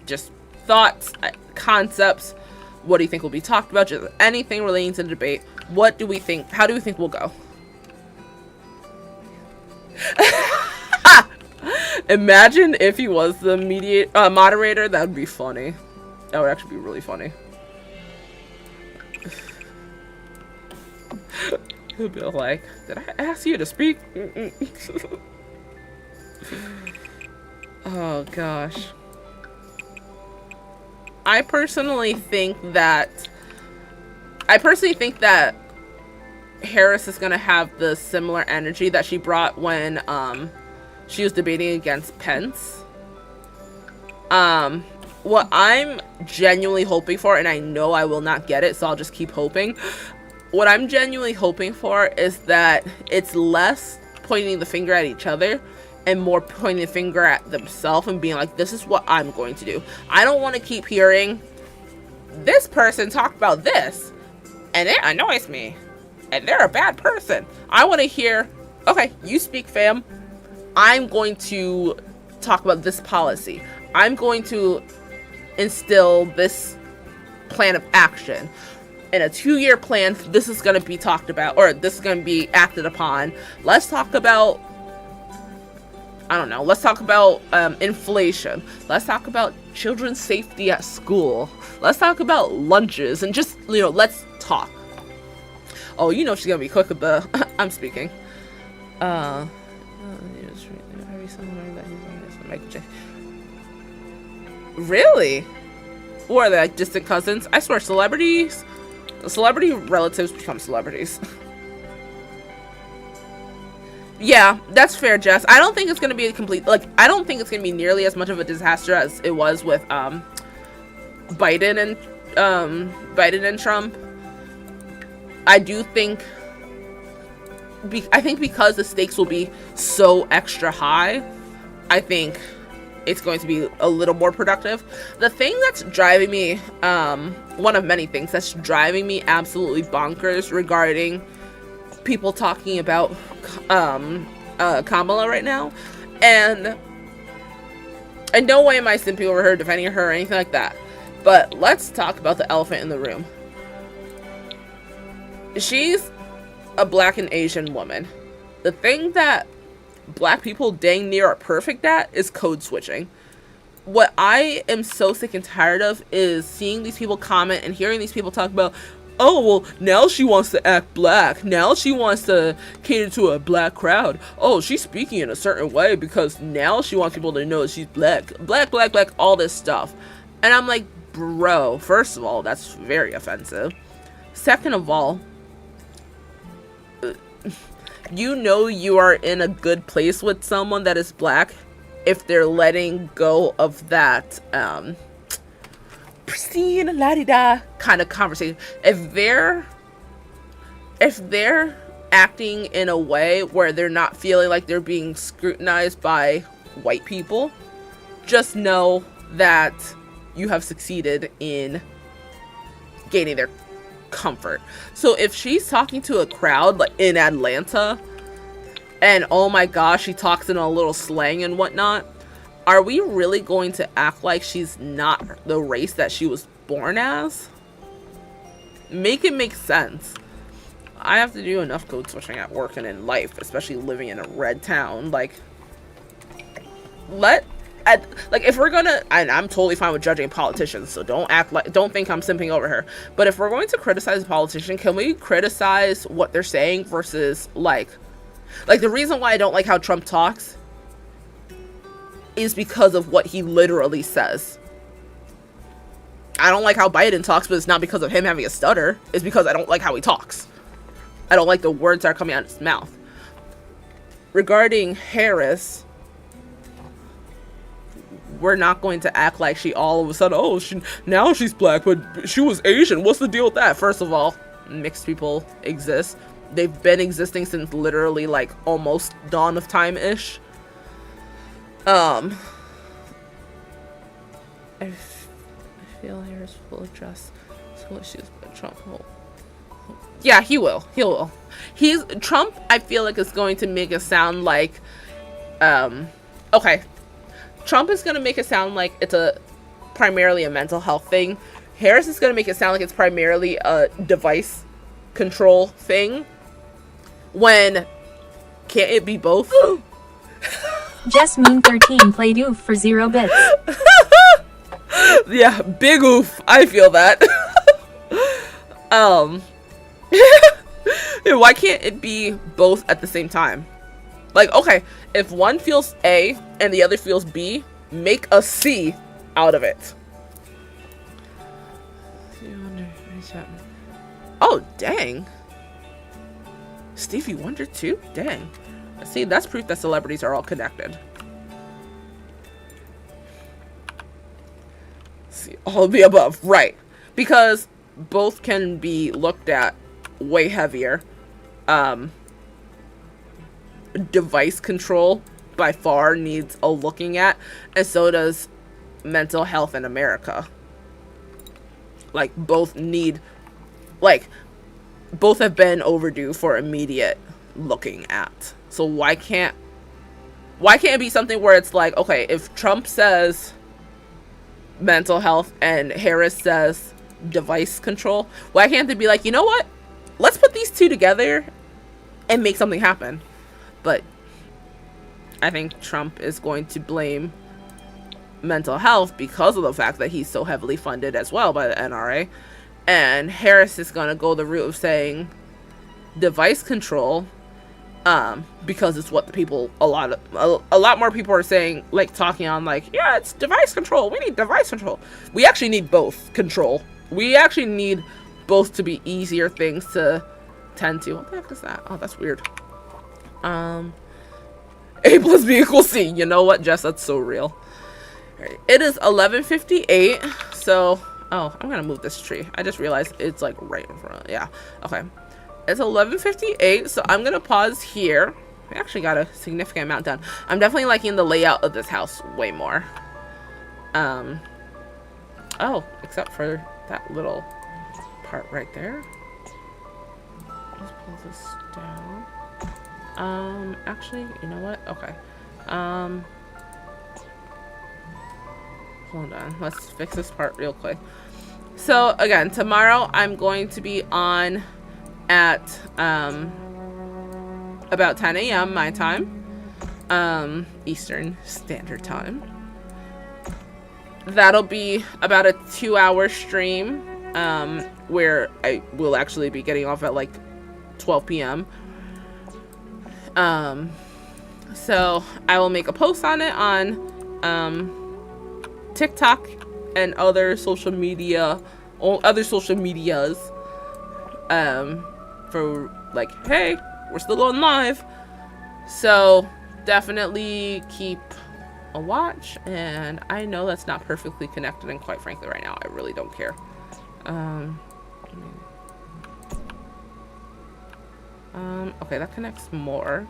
Just thoughts, concepts, what do you think will be talked about, just anything relating to the debate. What do we think, how do we think we'll go? Imagine if he was the moderator, that would be funny. That would actually be really funny. He'll be like, did I ask you to speak? Oh gosh. I personally think that Harris is gonna have the similar energy that she brought when she was debating against Pence. What I'm genuinely hoping for, and I know I will not get it, so I'll just keep hoping. What I'm genuinely hoping for is that it's less pointing the finger at each other and more pointing the finger at themselves and being like, this is what I'm going to do. I don't want to keep hearing this person talk about this and it annoys me and they're a bad person. I want to hear, okay, you speak, fam. I'm going to talk about this policy. I'm going to instill this plan of action. In a 2-year plan, this is going to be talked about, or this is going to be acted upon. Let's talk about, I don't know, let's talk about inflation. Let's talk about children's safety at school. Let's talk about lunches and just, you know, let's talk. Oh, you know she's going to be quick with the, I'm speaking. Really? What are they, like distant cousins? I swear, celebrity relatives become celebrities. Yeah, that's fair, Jess. I don't think it's gonna be a complete, like, I don't think it's gonna be nearly as much of a disaster as it was with Biden and Trump. I do think because the stakes will be so extra high, I think it's going to be a little more productive. The thing that's driving me, one of many things that's driving me absolutely bonkers regarding people talking about Kamala right now, and in no way am I simping over her, defending her, or anything like that, but let's talk about the elephant in the room. She's a Black and Asian woman. The thing that Black people dang near are perfect at is code switching. What I am so sick and tired of is seeing these people comment and hearing these people talk about, oh, well, now she wants to act Black. Now she wants to cater to a Black crowd. Oh, she's speaking in a certain way because now she wants people to know she's Black. Black, all this stuff. And I'm like, bro, first of all, that's very offensive. Second of all, you know you are in a good place with someone that is Black if they're letting go of that pristine la-di-da kind of conversation. If they're acting in a way where they're not feeling like they're being scrutinized by white people, just know that you have succeeded in gaining their comfort. So if she's talking to a crowd like in Atlanta and oh my gosh, she talks in a little slang and whatnot, are we really going to act like she's not the race that she was born as? Make it make sense. I have to do enough code switching at work and in life, especially living in a red town. Like if we're gonna, and I'm totally fine with judging politicians, so don't think I'm simping over her, but if we're going to criticize a politician, can we criticize what they're saying versus like the reason why I don't like how Trump talks is because of what he literally says. I don't like how Biden talks, but it's not because of him having a stutter. It's because I don't like how he talks. I don't like the words that are coming out of his mouth. Regarding Harris, we're not going to act like she all of a sudden, oh, now she's black, but she was Asian. What's the deal with that? First of all, mixed people exist. They've been existing since literally like almost dawn of time-ish. I feel Harris will address school issues, but Trump will. Yeah, he will. He will. Trump, I feel like, is going to make it sound like, okay. Trump is going to make it sound like it's primarily a mental health thing. Harris is going to make it sound like it's primarily a device control thing. When can't it be both? Jess Moon 13 played oof for 0 bits. Yeah, big oof. I feel that. Why can't it be both at the same time? Like, okay, if one feels A and the other feels B, make a C out of it. Oh, dang. Stevie Wonder too? Dang. See, that's proof that celebrities are all connected. See, all of the above. Right. Because both can be looked at way heavier. Device control by far needs a looking at, and so does mental health in America. Like, both need, like, both have been overdue for immediate looking at. So why can't it be something where it's like, okay, if Trump says mental health and Harris says device control, why can't they be like, you know what, let's put these two together and make something happen? But I think Trump is going to blame mental health because of the fact that he's so heavily funded as well by the NRA, and Harris is going to go the route of saying device control, because it's what the people, a lot more people are saying, like, talking on, like, yeah, it's device control, we need device control. We actually need both control. We actually need both to be easier things to tend to. What the heck is that? Oh, that's weird. A plus B equals C. You know what, Jess? That's so real. Alright, it is 11:58. So, oh, I'm gonna move this tree. I just realized it's like right in front. Yeah. Okay. It's 11:58. So I'm gonna pause here. I actually got a significant amount done. I'm definitely liking the layout of this house way more. Oh, except for that little part right there. Let's pull this down. Actually, you know what? Okay. Hold on. Let's fix this part real quick. So, again, tomorrow I'm going to be on at, about 10 a.m. my time. Eastern Standard Time. That'll be about a 2-hour stream, where I will actually be getting off at, like, 12 p.m. So I will make a post on it on TikTok and other social medias, for like, hey, we're still going live. So definitely keep a watch, and I know that's not perfectly connected, and quite frankly right now I really don't care. Okay, that connects more.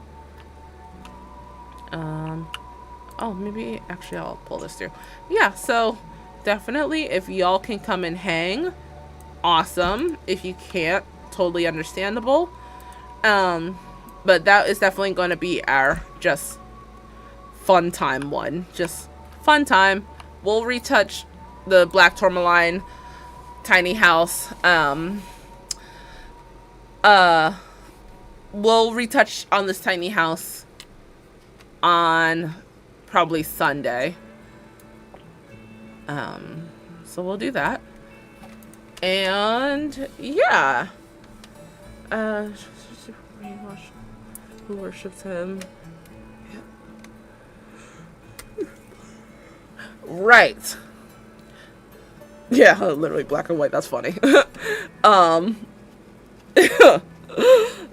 Oh, maybe actually I'll pull this through. Yeah, so definitely if y'all can come and hang, awesome. If you can't, totally understandable. But that is definitely going to be our just fun time one. Just fun time. We'll retouch the Black Tourmaline tiny house. We'll retouch on this tiny house on probably Sunday. So we'll do that. And yeah. Who worships him? Right. Yeah, literally black and white. That's funny.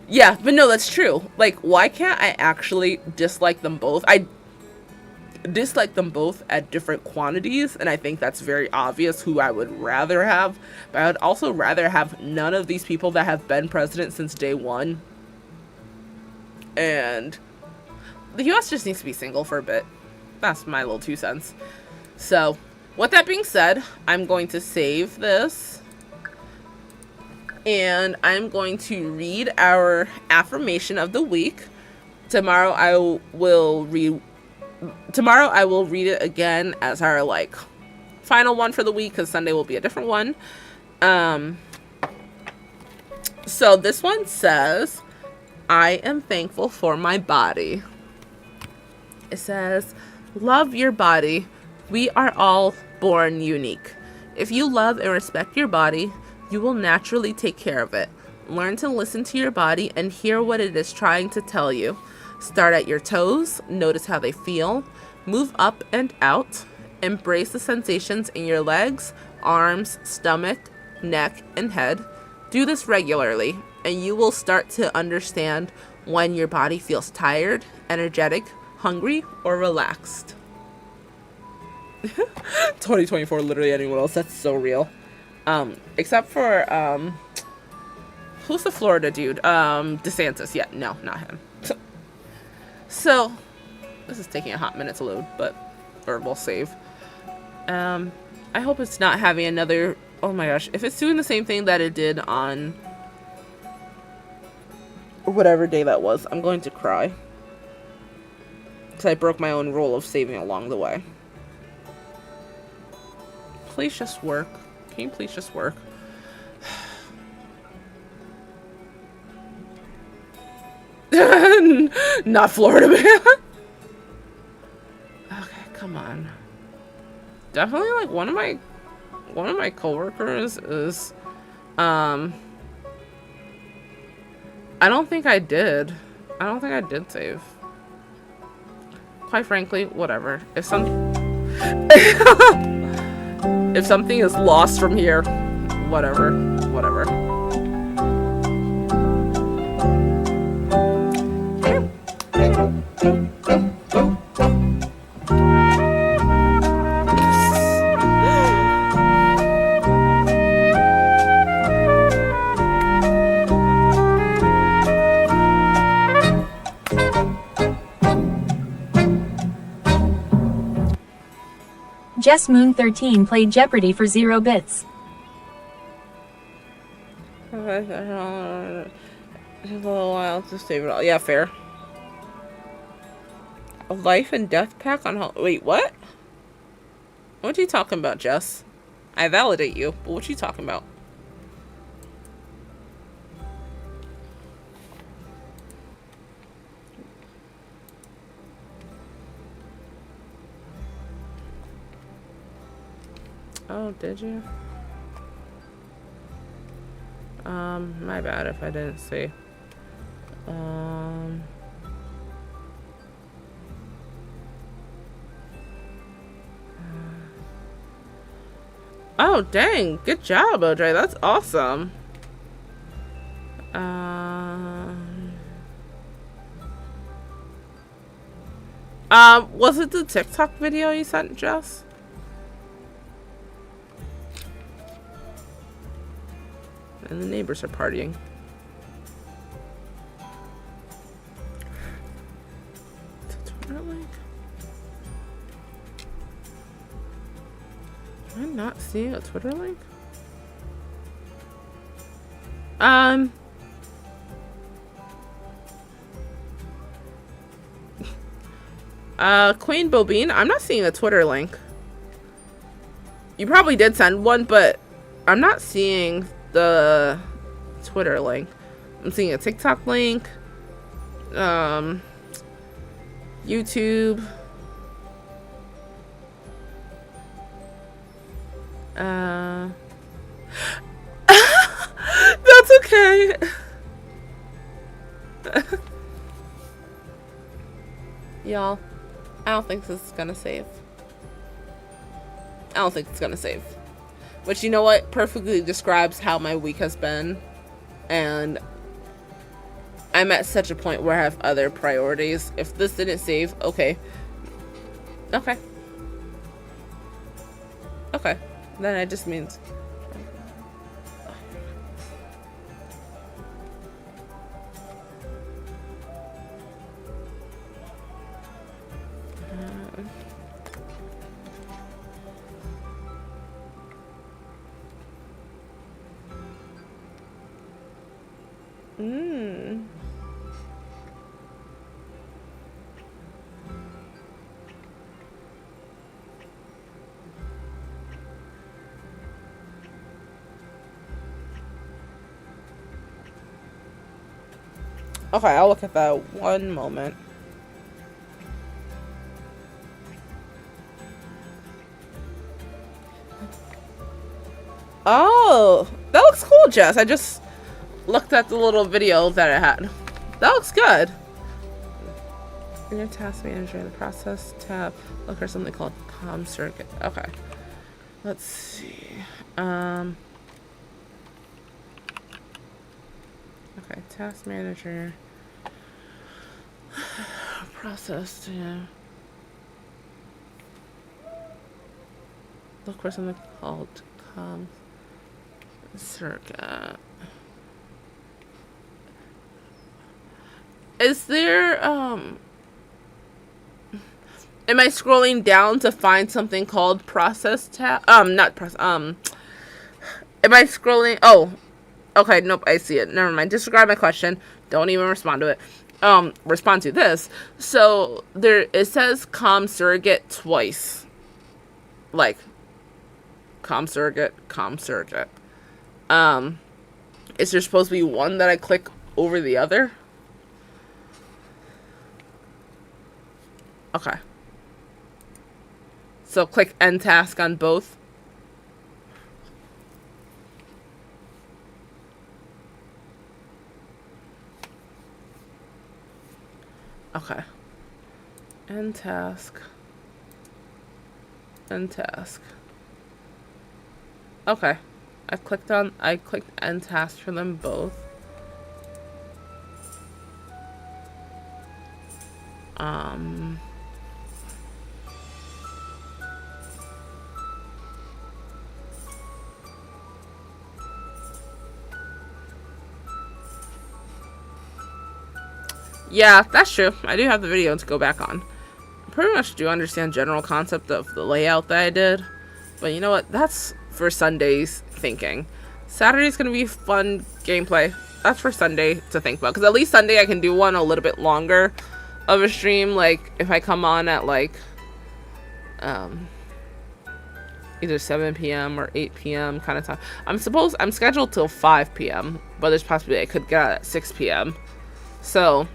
Yeah, but no, that's true. Like, why can't I actually dislike them both? dislike them both at different quantities, and I think that's very obvious who I would rather have. But I would also rather have none of these people that have been president since day one. And the US just needs to be single for a bit. That's my little 2 cents. So, with that being said, I'm going to save this. And I'm going to read our affirmation of the week. Tomorrow I will read it again as our like final one for the week, because Sunday will be a different one. So this one says, I am thankful for my body. It says, love your body. We are all born unique. If you love and respect your body, you will naturally take care of it. Learn to listen to your body and hear what it is trying to tell you. Start at your toes, notice how they feel, move up and out, embrace the sensations in your legs, arms, stomach, neck, and head. Do this regularly, and you will start to understand when your body feels tired, energetic, hungry, or relaxed. 2024, literally anyone else, that's so real. Except for, who's the Florida dude? DeSantis, yeah, no, not him. So, this is taking a hot minute to load, or we'll save. I hope it's not having another, oh my gosh, if it's doing the same thing that it did on whatever day that was, I'm going to cry. Because I broke my own rule of saving along the way. Please just work. Can you please just work? Not Florida man. Okay, come on. Definitely like one of my coworkers is I don't think I did save. Quite frankly, whatever. If something is lost from here, whatever. Jess Moon 13 played Jeopardy for 0 bits. It's a little while to save it all. Yeah, fair. A life and death pack on wait, what? What are you talking about, Jess? I validate you, but what are you talking about? Oh, did you? My bad if I didn't see. Oh, dang. Good job, OJ. That's awesome. Was it the TikTok video you sent, Jess? And the neighbors are partying. It's a Twitter link? Am I not seeing a Twitter link? Queen Bobine, I'm not seeing a Twitter link. You probably did send one, but I'm not seeing the Twitter link. I'm seeing a TikTok link, YouTube, that's okay. Y'all, I don't think this is gonna save. I don't think it's gonna save. Which, you know what, perfectly describes how my week has been. And I I'm at such a point where I have other priorities. If this didn't save, okay. Okay. Okay. Then it just means... Okay, I'll look at that one moment. Oh, that looks cool, Jess. I just looked at the little video that it had. That looks good. In your task manager in the process tab, look for something called comm circuit. Okay. Let's see. Okay, task manager. Process, yeah. Look for something called comm circuit. Is there, am I scrolling down to find something called process tab? Not process, am I scrolling? Oh, okay, nope, I see it. Never mind. Disregard my question. Don't even respond to it. Respond to this. So, it says comm surrogate twice. Like, comm surrogate. Is there supposed to be one that I click over the other? Okay. So click end task on both. Okay. End task. End task. Okay. I clicked end task for them both. Yeah, that's true. I do have the video to go back on. I pretty much do understand general concept of the layout that I did. But you know what? That's for Sunday's thinking. Saturday's going to be fun gameplay. That's for Sunday to think about. Because at least Sunday I can do one a little bit longer of a stream. Like, if I come on at like, either 7 p.m. or 8 p.m. kind of time. I'm scheduled till 5 p.m. But there's possibility I could get out at 6 p.m. So,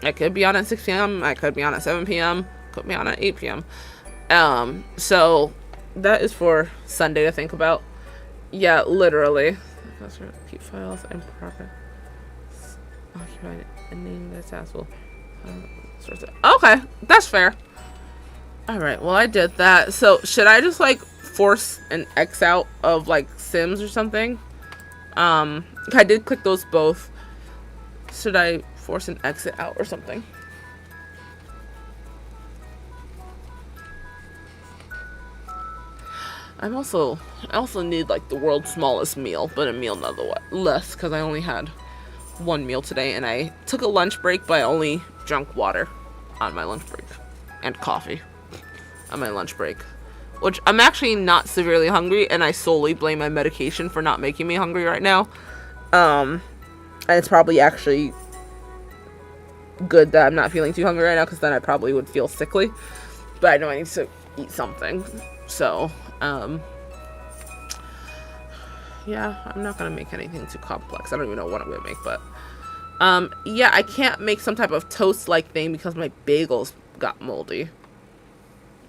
I could be on at 6 p.m. I could be on at 7 p.m. Could be on at 8 p.m. So that is for Sunday to think about. Yeah, literally. Keep files in progress. Occupied ending the task will. Okay, that's fair. All right. Well, I did that. So should I just like force an X out of like Sims or something? I did click those both. Should I force an exit out or something? I also need like the world's smallest meal, but a meal nonetheless, because I only had one meal today, and I took a lunch break, but I only drank water on my lunch break, and coffee on my lunch break, which I'm actually not severely hungry, and I solely blame my medication for not making me hungry right now. And it's probably actually good that I'm not feeling too hungry right now, because then I probably would feel sickly. But I know I need to eat something. So, yeah, I'm not gonna make anything too complex. I don't even know what I'm gonna make, but yeah, I can't make some type of toast-like thing because my bagels got moldy.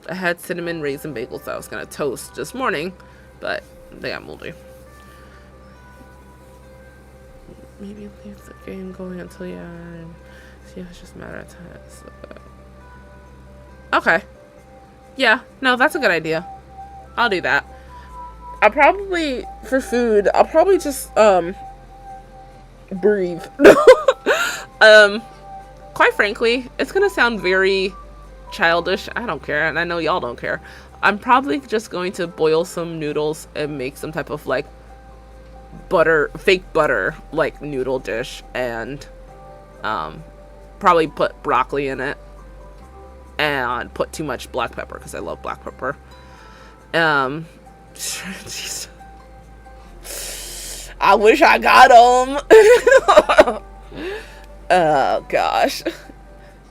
I had cinnamon raisin bagels that I was gonna toast this morning, but they got moldy. Maybe leave the game going until you see if it's just a matter of time. So, okay. Yeah, no, that's a good idea. I'll do that. I'll probably, for food, I'll probably just, breathe. Quite frankly, it's gonna sound very childish. I don't care, and I know y'all don't care. I'm probably just going to boil some noodles and make some type of like fake butter like noodle dish, and probably put broccoli in it and put too much black pepper because I love black pepper. I wish I got them. Oh gosh.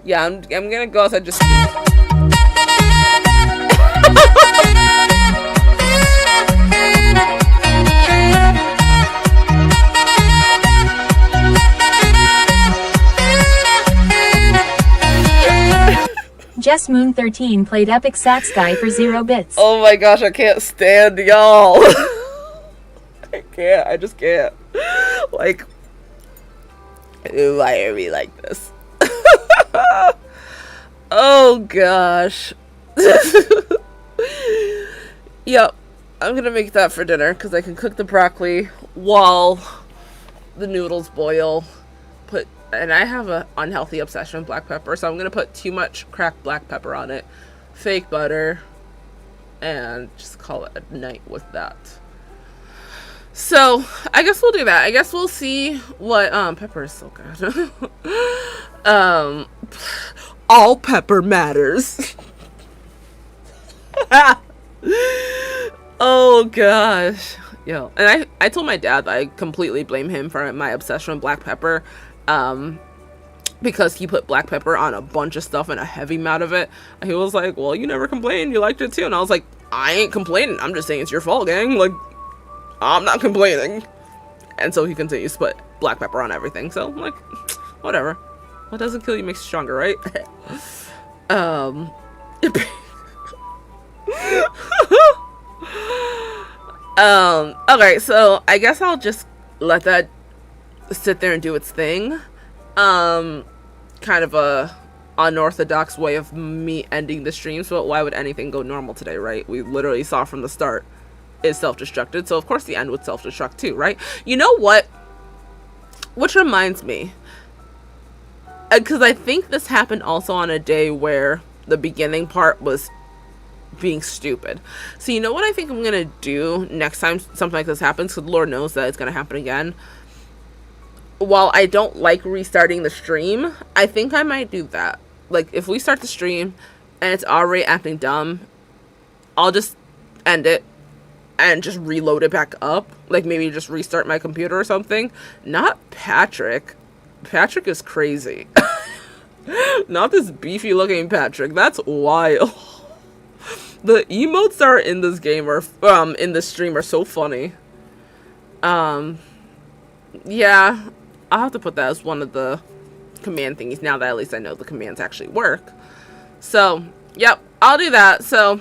Yeah, I'm gonna go outside just. Jess Moon 13 played Epic Sax Guy for 0 bits. Oh my gosh, I can't stand y'all. I can't. I just can't. Like, why are we like this? Oh gosh. Yep, I'm gonna make that for dinner because I can cook the broccoli while the noodles boil. And I have an unhealthy obsession with black pepper, so I'm gonna put too much cracked black pepper on it, fake butter, and just call it a night with that. So I guess we'll do that. I guess we'll see what pepper is so good. All pepper matters. Oh gosh. Yo, and I told my dad that I completely blame him for my obsession with black pepper. Because he put black pepper on a bunch of stuff and a heavy amount of it. He was like, well, you never complained, you liked it too. And I was like, I ain't complaining, I'm just saying it's your fault, gang. Like, I'm not complaining. And so he continues to put black pepper on everything. So I'm like, whatever. What doesn't kill you makes you stronger, right? Okay, so I guess I'll just let that sit there and do its thing. Kind of a unorthodox way of me ending the stream, so why would anything go normal today, right? We literally saw from the start it's self-destructed, so of course the end would self-destruct too, right? You know what? Which reminds me, because I think this happened also on a day where the beginning part was being stupid. So you know what I think I'm gonna do next time something like this happens, because Lord knows that it's gonna happen again. While I don't like restarting the stream, I think I might do that. Like, if we start the stream and it's already acting dumb, I'll just end it and just reload it back up. Like, maybe just restart my computer or something. Not Patrick. Patrick is crazy. Not this beefy looking Patrick. That's wild. The emotes that are in this game are, in this stream are so funny. Yeah. I'll have to put that as one of the command thingies now that at least I know the commands actually work. So, yep, I'll do that. So,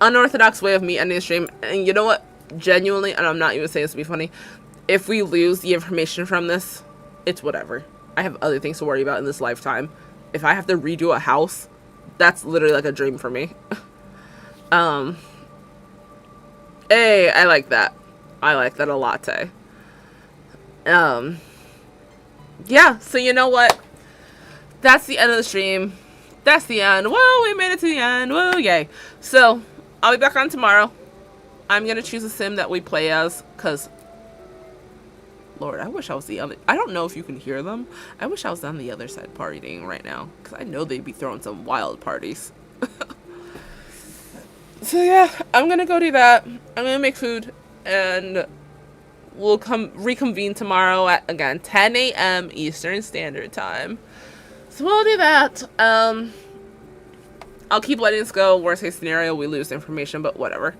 unorthodox way of me ending the stream. And you know what? Genuinely, and I'm not even saying this to be funny, if we lose the information from this, it's whatever. I have other things to worry about in this lifetime. If I have to redo a house, that's literally like a dream for me. Hey, I like that. I like that a latte. Yeah, so you know what? That's the end of the stream. That's the end. Whoa, we made it to the end. Whoa, yay. So, I'll be back on tomorrow. I'm going to choose a sim that we play as, because, Lord, I wish I was the other. I don't know if you can hear them. I wish I was on the other side partying right now, because I know they'd be throwing some wild parties. So, yeah, I'm going to go do that. I'm going to make food, and we'll reconvene tomorrow at, again, 10 a.m. Eastern Standard Time. So we'll do that. I'll keep letting this go. Worst case scenario, we lose information, but whatever.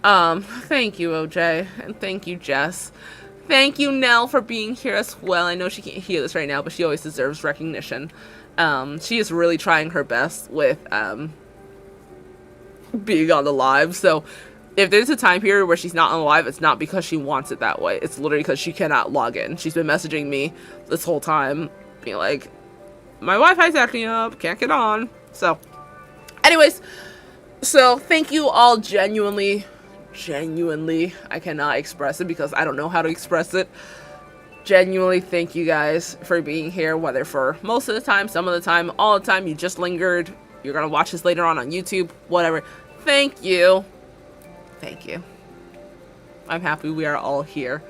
Thank you, OJ. And thank you, Jess. Thank you, Nell, for being here as well. I know she can't hear this right now, but she always deserves recognition. She is really trying her best with being on the live. So if there's a time period where she's not on live, it's not because she wants it that way. It's literally because she cannot log in. She's been messaging me this whole time, being like, my Wi-Fi's acting up, can't get on. So, anyways, so thank you all genuinely, I cannot express it because I don't know how to express it. Genuinely thank you guys for being here, whether for most of the time, some of the time, all the time, you just lingered. you're gonna watch this later on YouTube, whatever. Thank you. Thank you. I'm happy we are all here.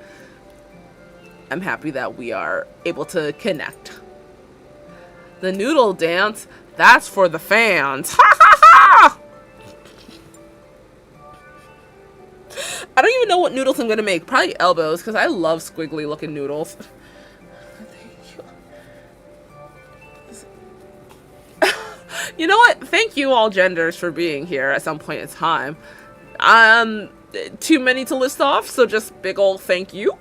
I'm happy that we are able to connect. The noodle dance, that's for the fans. Ha ha ha! I don't even know what noodles I'm gonna make. Probably elbows, because I love squiggly looking noodles. You know what? Thank you all genders for being here at some point in time. Too many to list off, so just big ol' thank you.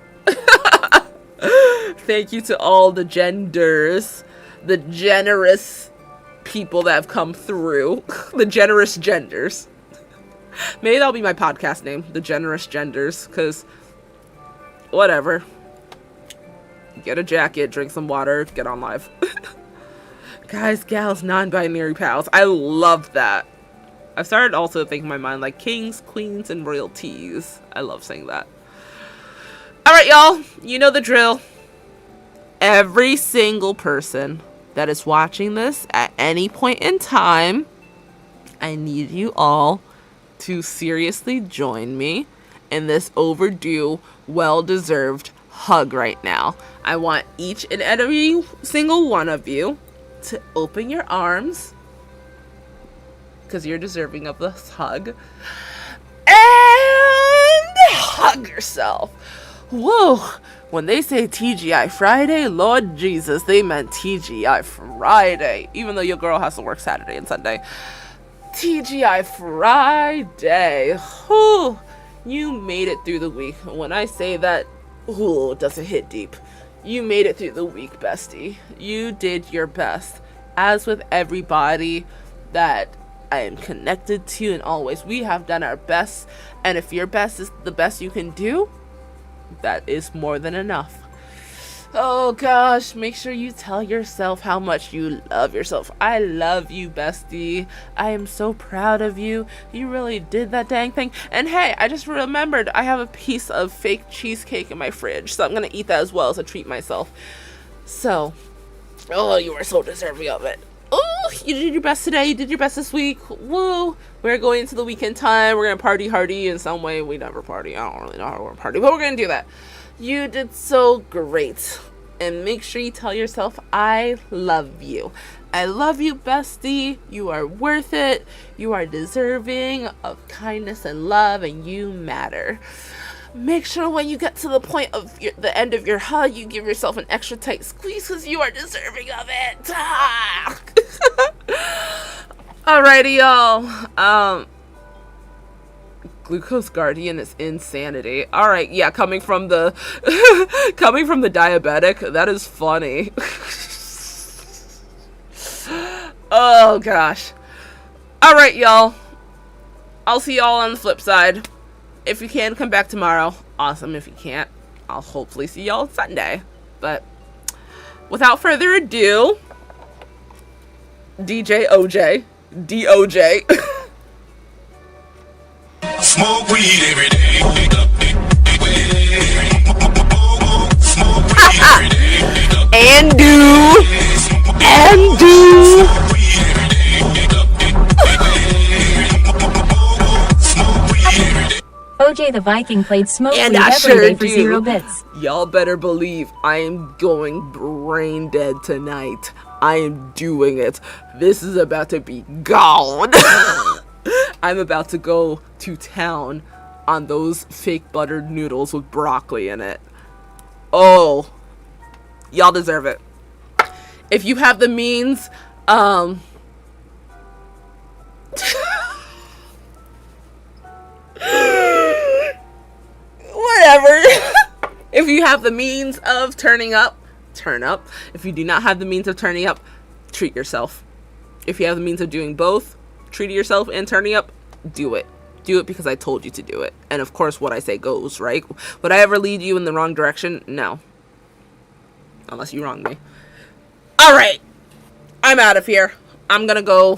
Thank you to all the genders, the generous people that have come through, the generous genders. Maybe that'll be my podcast name, the generous genders, because whatever. Get a jacket, drink some water, get on live. Guys, gals, non-binary pals. I love that. I've started also thinking in my mind like kings, queens, and royalties. I love saying that. Alright, y'all. You know the drill. Every single person that is watching this at any point in time, I need you all to seriously join me in this overdue, well-deserved hug right now. I want each and every single one of you to open your arms, because you're deserving of this hug, and hug yourself. Whoa, when they say TGI Friday, Lord Jesus, they meant TGI Friday, even though your girl has to work Saturday and Sunday. TGI Friday. Whew, you made it through the week. When I say that, ooh, does it hit deep? You made it through the week, bestie. You did your best. As with everybody that I am connected to, and always, we have done our best. And if your best is the best you can do, that is more than enough. Oh gosh, make sure you tell yourself how much you love yourself. I love you, bestie. I am so proud of you. You really did that dang thing. And hey, I just remembered I have a piece of fake cheesecake in my fridge, so I'm gonna eat that as well as a treat myself. So, oh, you are so deserving of it. Oh, you did your best today. You did your best this week. Woo! We're going into the weekend time. We're gonna party hardy in some way. We never party. I don't really know how to party, but we're gonna do that. You did so great. And make sure you tell yourself, I love you. I love you, bestie. You are worth it. You are deserving of kindness and love, and you matter. Make sure when you get to the point of the end of your hug, you give yourself an extra tight squeeze, because you are deserving of it. Ah! Alrighty, y'all. Glucose Guardian is insanity. Alright, yeah, coming from the coming from the diabetic, that is funny. Oh gosh. Alright, y'all. I'll see y'all on the flip side. If you can, come back tomorrow. Awesome. If you can't, I'll hopefully see y'all Sunday. But without further ado, DJ OJ, DOJ. Smoke weed every day. Smoke weed every day. And do. OJ the Viking played Smoke And Weed I every sure day for do. 0 bits. Y'all better believe I am going brain dead tonight. I am doing it. This is about to be gone. I'm about to go to town on those fake buttered noodles with broccoli in it. Oh, y'all deserve it. If you have the means, whatever. If you have the means of turning up, turn up. If you do not have the means of turning up, treat yourself. If you have the means of doing both, treating yourself and turning up, do it. Do it because I told you to do it. And of course, what I say goes, right? Would I ever lead you in the wrong direction? No. Unless you wrong me. Alright. I'm out of here. I'm gonna go,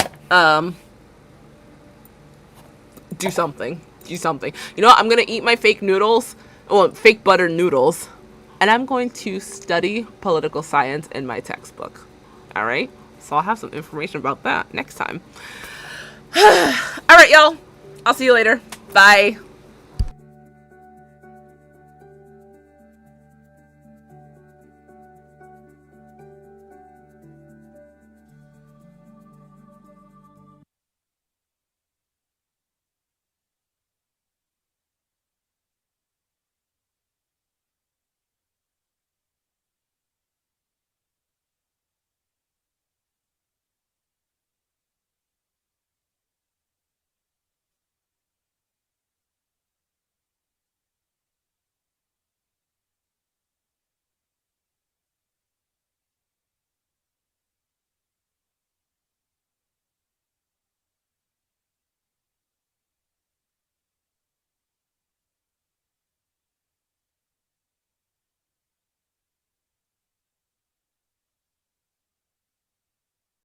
do something. Do something. You know what? I'm gonna eat my fake noodles. Well, fake butter noodles. And I'm going to study political science in my textbook. Alright? So I'll have some information about that next time. Alright, y'all. I'll see you later. Bye.